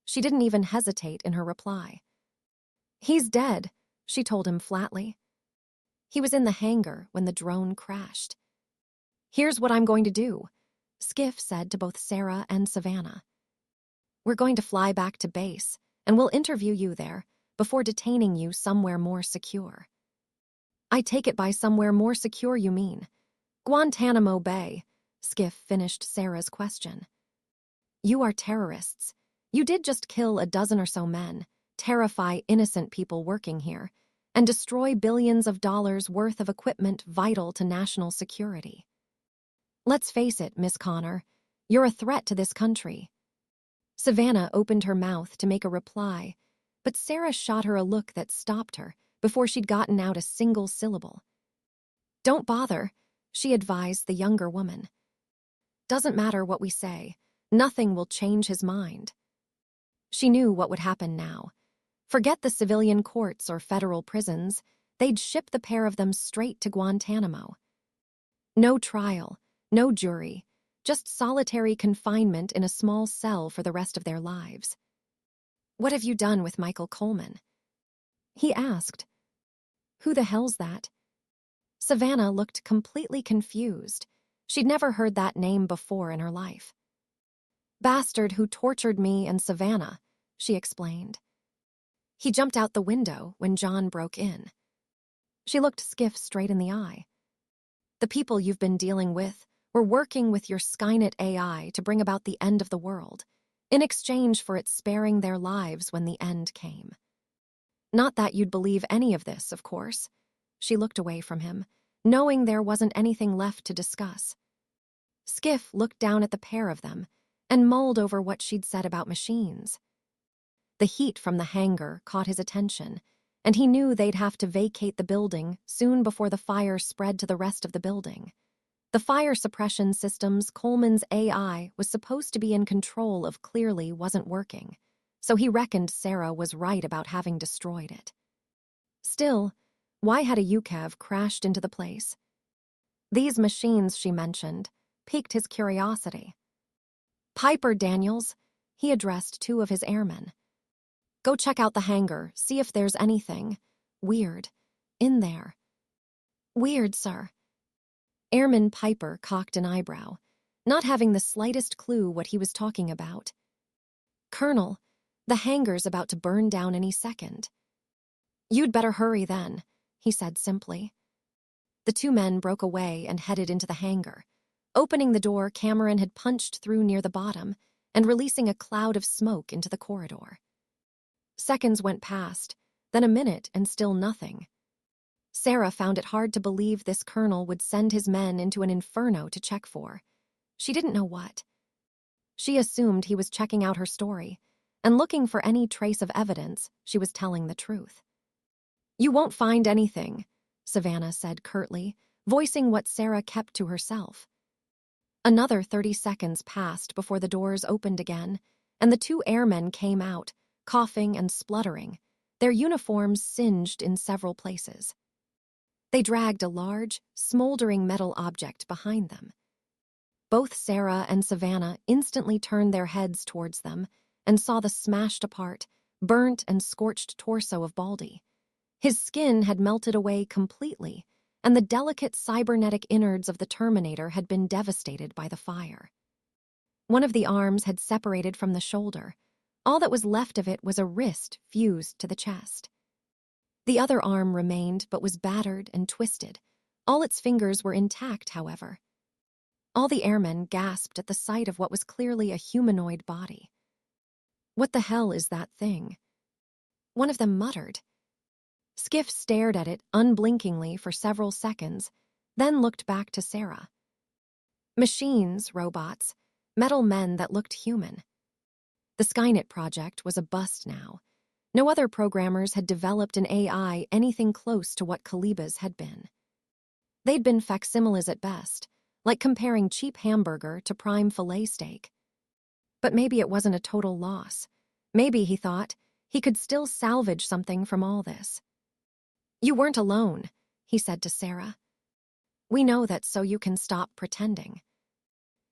She didn't even hesitate in her reply. He's dead, she told him flatly. He was in the hangar when the drone crashed. Here's what I'm going to do, Skiff said to both Sarah and Savannah. We're going to fly back to base, and we'll interview you there before detaining you somewhere more secure. I take it by somewhere more secure you mean Guantanamo Bay, Skiff finished Sarah's question. You are terrorists. You did just kill a dozen or so men, terrify innocent people working here, and destroy billions of dollars worth of equipment vital to national security. Let's face it, Miss Connor, you're a threat to this country. Savannah opened her mouth to make a reply, but Sarah shot her a look that stopped her before she'd gotten out a single syllable. Don't bother, she advised the younger woman. Doesn't matter what we say, nothing will change his mind. She knew what would happen now. Forget the civilian courts or federal prisons, they'd ship the pair of them straight to Guantanamo. No trial, no jury, just solitary confinement in a small cell for the rest of their lives. What have you done with Michael Coleman? He asked. Who the hell's that? Savannah looked completely confused. She'd never heard that name before in her life. Bastard who tortured me and Savannah, she explained. He jumped out the window when John broke in. She looked Skiff straight in the eye. The people you've been dealing with were working with your Skynet AI to bring about the end of the world, in exchange for it sparing their lives when the end came. Not that you'd believe any of this, of course. She looked away from him, knowing there wasn't anything left to discuss. Skiff looked down at the pair of them and mulled over what she'd said about machines. The heat from the hangar caught his attention, and he knew they'd have to vacate the building soon before the fire spread to the rest of the building. The fire suppression systems Coleman's AI was supposed to be in control of clearly wasn't working, so he reckoned Sarah was right about having destroyed it. Still, why had a UCAV crashed into the place? These machines, she mentioned, piqued his curiosity. Piper, Daniels, he addressed two of his airmen. Go check out the hangar, see if there's anything weird in there. Weird, sir. Airman Piper cocked an eyebrow, not having the slightest clue what he was talking about. Colonel, the hangar's about to burn down any second. You'd better hurry then, he said simply. The two men broke away and headed into the hangar. Opening the door, Cameron had punched through near the bottom and releasing a cloud of smoke into the corridor. Seconds went past, then a minute and still nothing. Sarah found it hard to believe this colonel would send his men into an inferno to check for. She didn't know what. She assumed he was checking out her story and looking for any trace of evidence she was telling the truth. You won't find anything, Savannah said curtly, voicing what Sarah kept to herself. Another 30 seconds passed before the doors opened again, and the two airmen came out, coughing and spluttering, their uniforms singed in several places. They dragged a large, smoldering metal object behind them. Both Sarah and Savannah instantly turned their heads towards them and saw the smashed apart, burnt and scorched torso of Baldy. His skin had melted away completely, and the delicate cybernetic innards of the Terminator had been devastated by the fire. One of the arms had separated from the shoulder. All that was left of it was a wrist fused to the chest. The other arm remained but was battered and twisted. All its fingers were intact, however. All the airmen gasped at the sight of what was clearly a humanoid body. What the hell is that thing? One of them muttered. Skiff stared at it unblinkingly for several seconds, then looked back to Sarah. Machines, robots, metal men that looked human. The Skynet project was a bust now. No other programmers had developed an AI anything close to what Kaliba's had been. They'd been facsimiles at best, like comparing cheap hamburger to prime fillet steak. But maybe it wasn't a total loss. Maybe, he thought, he could still salvage something from all this. You weren't alone, he said to Sarah. We know that so you can stop pretending.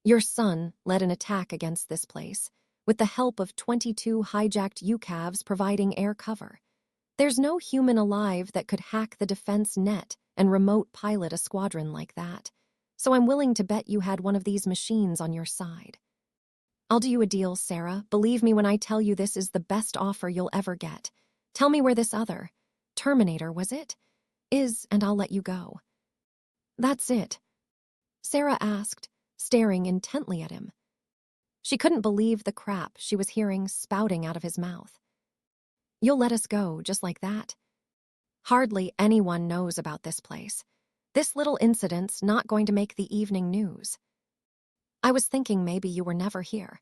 Your son led an attack against this place, with the help of 22 hijacked UCAVs providing air cover. There's no human alive that could hack the defense net and remote pilot a squadron like that, so I'm willing to bet you had one of these machines on your side. I'll do you a deal, Sarah. Believe me when I tell you this is the best offer you'll ever get. Tell me where this other Terminator, was it? Is, and I'll let you go. That's it, Sarah asked, staring intently at him. She couldn't believe the crap she was hearing spouting out of his mouth. You'll let us go, just like that? Hardly anyone knows about this place. This little incident's not going to make the evening news. I was thinking maybe you were never here.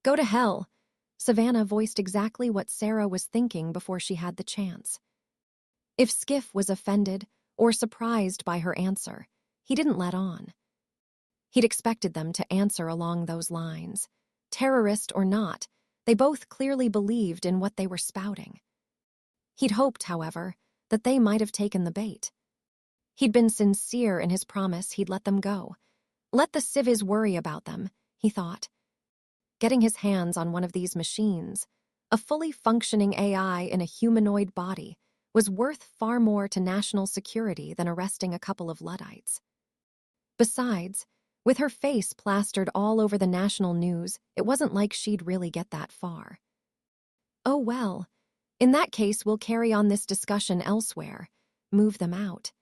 Go to hell. Savannah voiced exactly what Sarah was thinking before she had the chance. If Skiff was offended or surprised by her answer, he didn't let on. He'd expected them to answer along those lines. Terrorist or not, they both clearly believed in what they were spouting. He'd hoped, however, that they might have taken the bait. He'd been sincere in his promise he'd let them go. Let the civvies worry about them, he thought. Getting his hands on one of these machines, a fully functioning AI in a humanoid body, was worth far more to national security than arresting a couple of Luddites. Besides, with her face plastered all over the national news, it wasn't like she'd really get that far. Oh well, in that case we'll carry on this discussion elsewhere, move them out.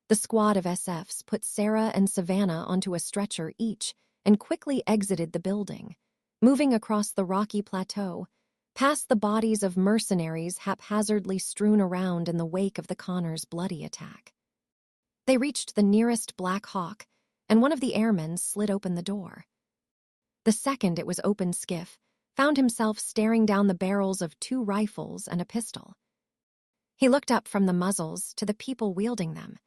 The squad of SFs put Sarah and Savannah onto a stretcher each and quickly exited the building, moving across the rocky plateau, past the bodies of mercenaries haphazardly strewn around in the wake of the Connors' bloody attack. They reached the nearest Black Hawk, and one of the airmen slid open the door. The second it was open, Skiff found himself staring down the barrels of 2 rifles and a pistol. He looked up from the muzzles to the people wielding them.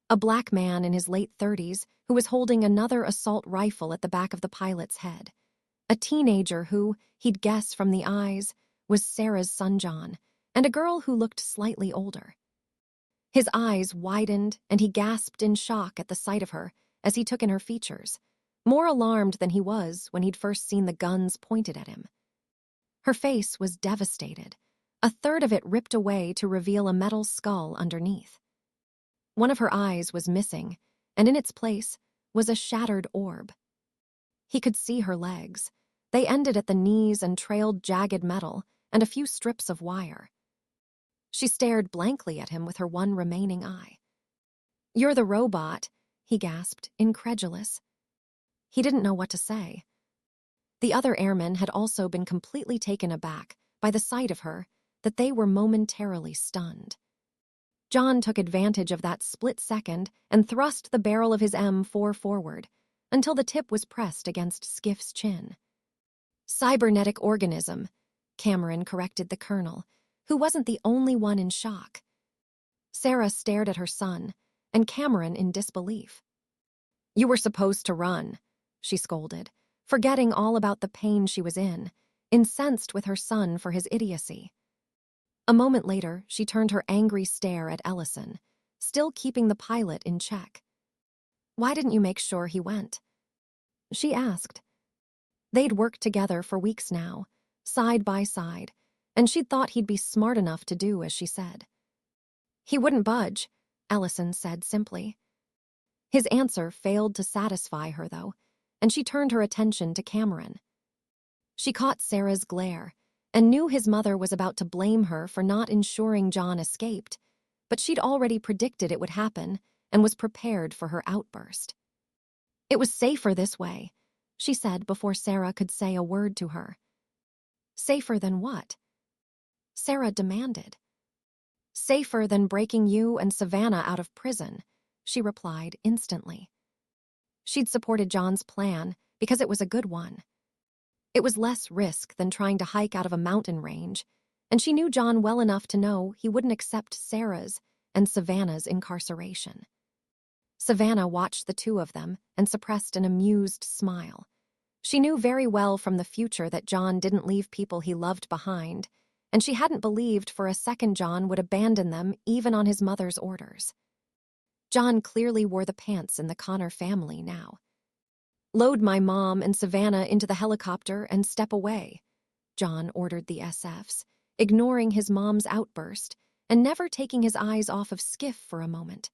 A black man in his late 30s who was holding another assault rifle at the back of the pilot's head. A teenager who, he'd guess from the eyes, was Sarah's son John, and a girl who looked slightly older. His eyes widened and he gasped in shock at the sight of her as he took in her features, more alarmed than he was when he'd first seen the guns pointed at him. Her face was devastated, a third of it ripped away to reveal a metal skull underneath. One of her eyes was missing, and in its place was a shattered orb. He could see her legs. They ended at the knees and trailed jagged metal and a few strips of wire. She stared blankly at him with her one remaining eye. "You're the robot," he gasped, incredulous. He didn't know what to say. The other airmen had also been completely taken aback by the sight of her, that they were momentarily stunned. John took advantage of that split second and thrust the barrel of his M4 forward until the tip was pressed against Skiff's chin. "Cybernetic organism," Cameron corrected the colonel, who wasn't the only one in shock. Sarah stared at her son, and Cameron in disbelief. "You were supposed to run," she scolded, forgetting all about the pain she was in, incensed with her son for his idiocy. A moment later, she turned her angry stare at Ellison, still keeping the pilot in check. "Why didn't you make sure he went?" she asked. They'd worked together for weeks now, side by side, and she'd thought he'd be smart enough to do as she said. "He wouldn't budge," Ellison said simply. His answer failed to satisfy her, though, and she turned her attention to Cameron. She caught Sarah's glare and knew his mother was about to blame her for not ensuring John escaped, but she'd already predicted it would happen and was prepared for her outburst. "It was safer this way," she said before Sarah could say a word to her. "Safer than what?" Sarah demanded. "Safer than breaking you and Savannah out of prison," she replied instantly. She'd supported John's plan because it was a good one. It was less risk than trying to hike out of a mountain range, and she knew John well enough to know he wouldn't accept Sarah's and Savannah's incarceration. Savannah watched the two of them and suppressed an amused smile. She knew very well from the future that John didn't leave people he loved behind, and she hadn't believed for a second John would abandon them even on his mother's orders. John clearly wore the pants in the Connor family now. "Load my mom and Savannah into the helicopter and step away," John ordered the SFs, ignoring his mom's outburst and never taking his eyes off of Skiff for a moment.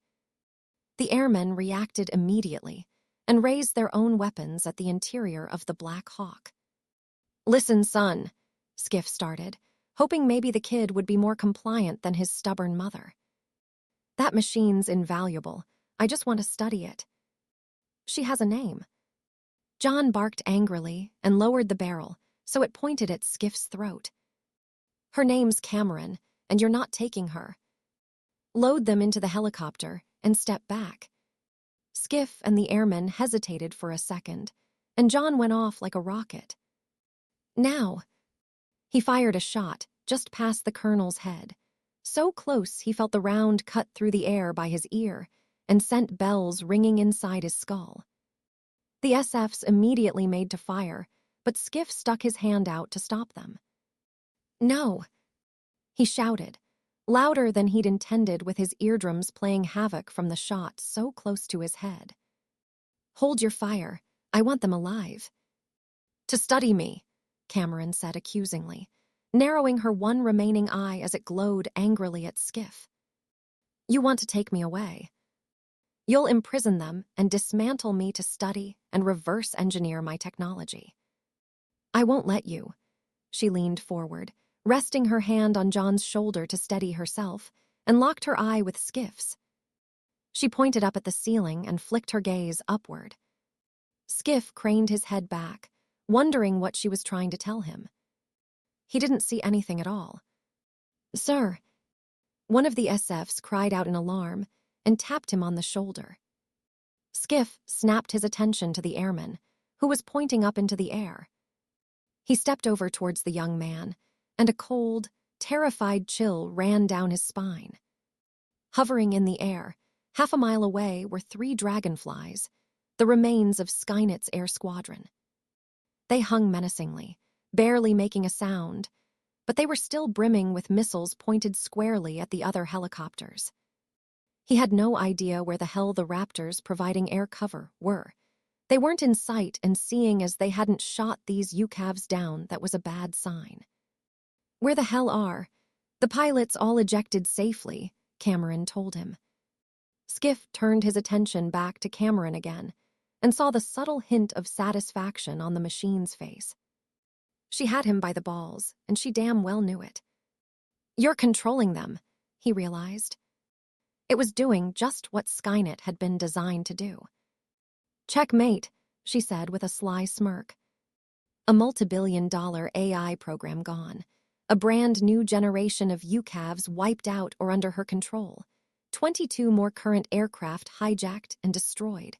The airmen reacted immediately and raised their own weapons at the interior of the Black Hawk. "Listen, son," Skiff started, hoping maybe the kid would be more compliant than his stubborn mother. "That machine's invaluable. I just want to study it." "She has a name." John barked angrily and lowered the barrel so it pointed at Skiff's throat. "Her name's Cameron, and you're not taking her. Load them into the helicopter and step back." Skiff and the airmen hesitated for a second, and John went off like a rocket. "Now!" He fired a shot just past the colonel's head, so close he felt the round cut through the air by his ear and sent bells ringing inside his skull. The SFs immediately made to fire, but Skiff stuck his hand out to stop them. "No!" he shouted, louder than he'd intended, with his eardrums playing havoc from the shot so close to his head. "Hold your fire. I want them alive." "To study me," Cameron said accusingly, narrowing her one remaining eye as it glowed angrily at Skiff. "You want to take me away. You'll imprison them and dismantle me to study and reverse engineer my technology." "I won't let you." She leaned forward, resting her hand on John's shoulder to steady herself, and locked her eye with Skiff's. She pointed up at the ceiling and flicked her gaze upward. Skiff craned his head back, wondering what she was trying to tell him. He didn't see anything at all. "Sir," one of the SFs cried out in alarm and tapped him on the shoulder. Skiff snapped his attention to the airman, who was pointing up into the air. He stepped over towards the young man, and a cold, terrified chill ran down his spine. Hovering in the air, half a mile away were 3 dragonflies, the remains of Skynet's air squadron. They hung menacingly, barely making a sound, but they were still brimming with missiles pointed squarely at the other helicopters. He had no idea where the hell the Raptors providing air cover were. They weren't in sight, and seeing as they hadn't shot these UCAVs down, that was a bad sign. "Where the hell are? The pilots all ejected safely," Cameron told him. Skiff turned his attention back to Cameron again and saw the subtle hint of satisfaction on the machine's face. She had him by the balls, and she damn well knew it. "You're controlling them," he realized. It was doing just what Skynet had been designed to do. "Checkmate," she said with a sly smirk. A multi-billion-dollar AI program gone. A brand new generation of UCAVs wiped out or under her control. 22 more current aircraft hijacked and destroyed.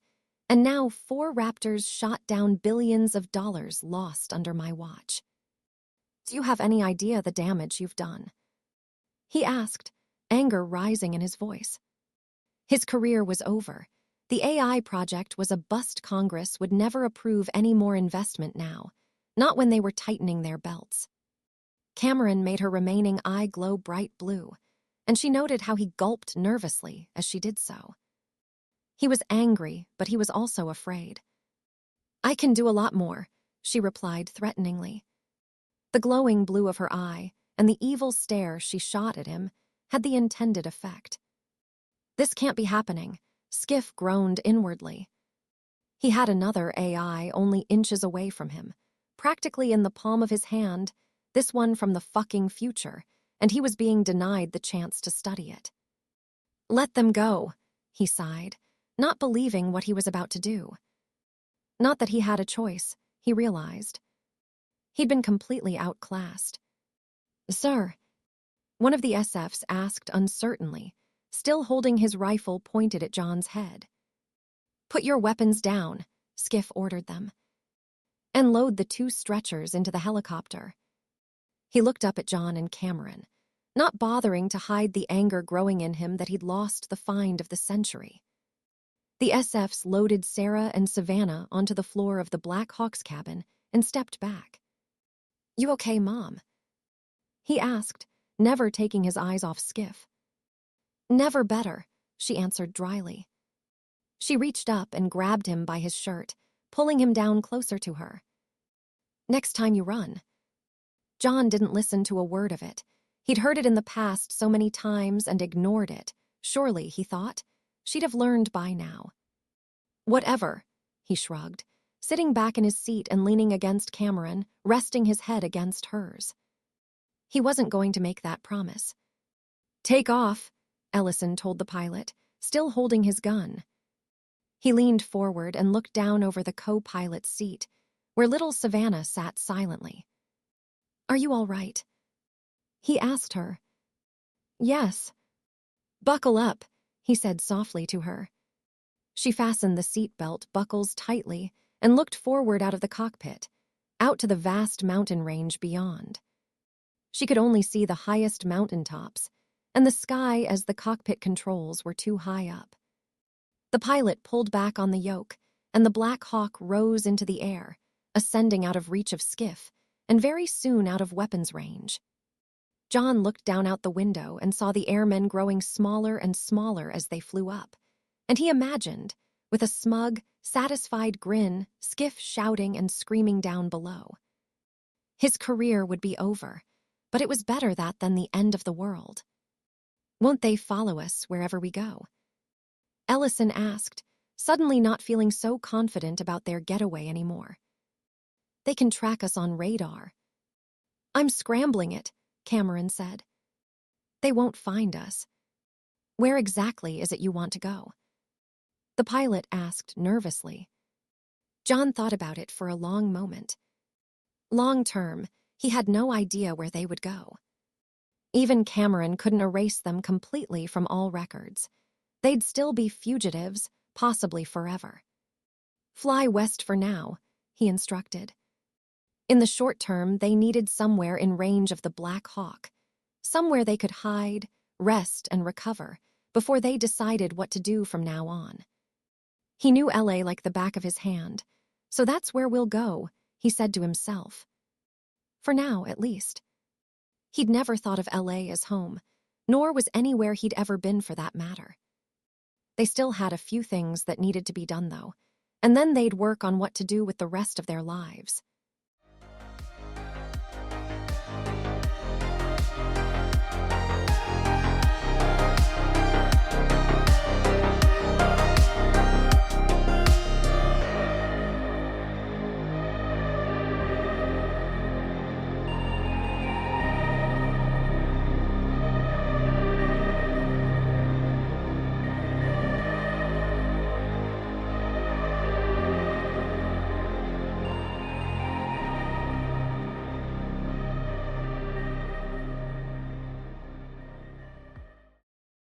And now 4 Raptors shot down, billions of dollars lost under my watch. "Do you have any idea the damage you've done?" he asked, anger rising in his voice. His career was over. The AI project was a bust. Congress would never approve any more investment now, not when they were tightening their belts. Cameron made her remaining eye glow bright blue, and she noted how he gulped nervously as she did so. He was angry, but he was also afraid. "I can do a lot more," she replied threateningly. The glowing blue of her eye and the evil stare she shot at him had the intended effect. "This can't be happening," Skiff groaned inwardly. He had another AI only inches away from him, practically in the palm of his hand, this one from the fucking future, and he was being denied the chance to study it. "Let them go," he sighed, not believing what he was about to do. Not that he had a choice, he realized. He'd been completely outclassed. "Sir," one of the SFs asked uncertainly, still holding his rifle pointed at John's head. "Put your weapons down," Skiff ordered them. "And load the 2 stretchers into the helicopter." He looked up at John and Cameron, not bothering to hide the anger growing in him that he'd lost the find of the century. The SFs loaded Sarah and Savannah onto the floor of the Black Hawk's cabin and stepped back. "You okay, Mom?" he asked, never taking his eyes off Skiff. "Never better," she answered dryly. She reached up and grabbed him by his shirt, pulling him down closer to her. "Next time you run." John didn't listen to a word of it. He'd heard it in the past so many times and ignored it. Surely, he thought, she'd have learned by now. "Whatever," he shrugged, sitting back in his seat and leaning against Cameron, resting his head against hers. He wasn't going to make that promise. "Take off," Ellison told the pilot, still holding his gun. He leaned forward and looked down over the co-pilot's seat, where little Savannah sat silently. "Are you all right?" he asked her. "Yes." "Buckle up," he said softly to her. She fastened the seatbelt buckles tightly and looked forward out of the cockpit, out to the vast mountain range beyond. She could only see the highest mountaintops, and the sky as the cockpit controls were too high up. The pilot pulled back on the yoke, and the Black Hawk rose into the air, ascending out of reach of Skiff, and very soon out of weapons range. John looked down out the window and saw the airmen growing smaller and smaller as they flew up, and he imagined, with a smug, satisfied grin, Skiff shouting and screaming down below. His career would be over, but it was better that than the end of the world. "Won't they follow us wherever we go?" Ellison asked, suddenly not feeling so confident about their getaway anymore. "They can track us on radar." "I'm scrambling it," Cameron said. "They won't find us." "Where exactly is it you want to go?" the pilot asked nervously. John thought about it for a long moment. Long term, He had no idea where they would go. Even Cameron couldn't erase them completely from all records. They'd still be fugitives, possibly forever. Fly west for now, he instructed. In the short term, they needed somewhere in range of the Black Hawk, somewhere they could hide, rest, and recover before they decided what to do from now on. He knew LA like the back of his hand, so that's where we'll go, he said to himself. For now, at least. He'd never thought of LA as home, nor was anywhere he'd ever been for that matter. They still had a few things that needed to be done, though, and then they'd work on what to do with the rest of their lives.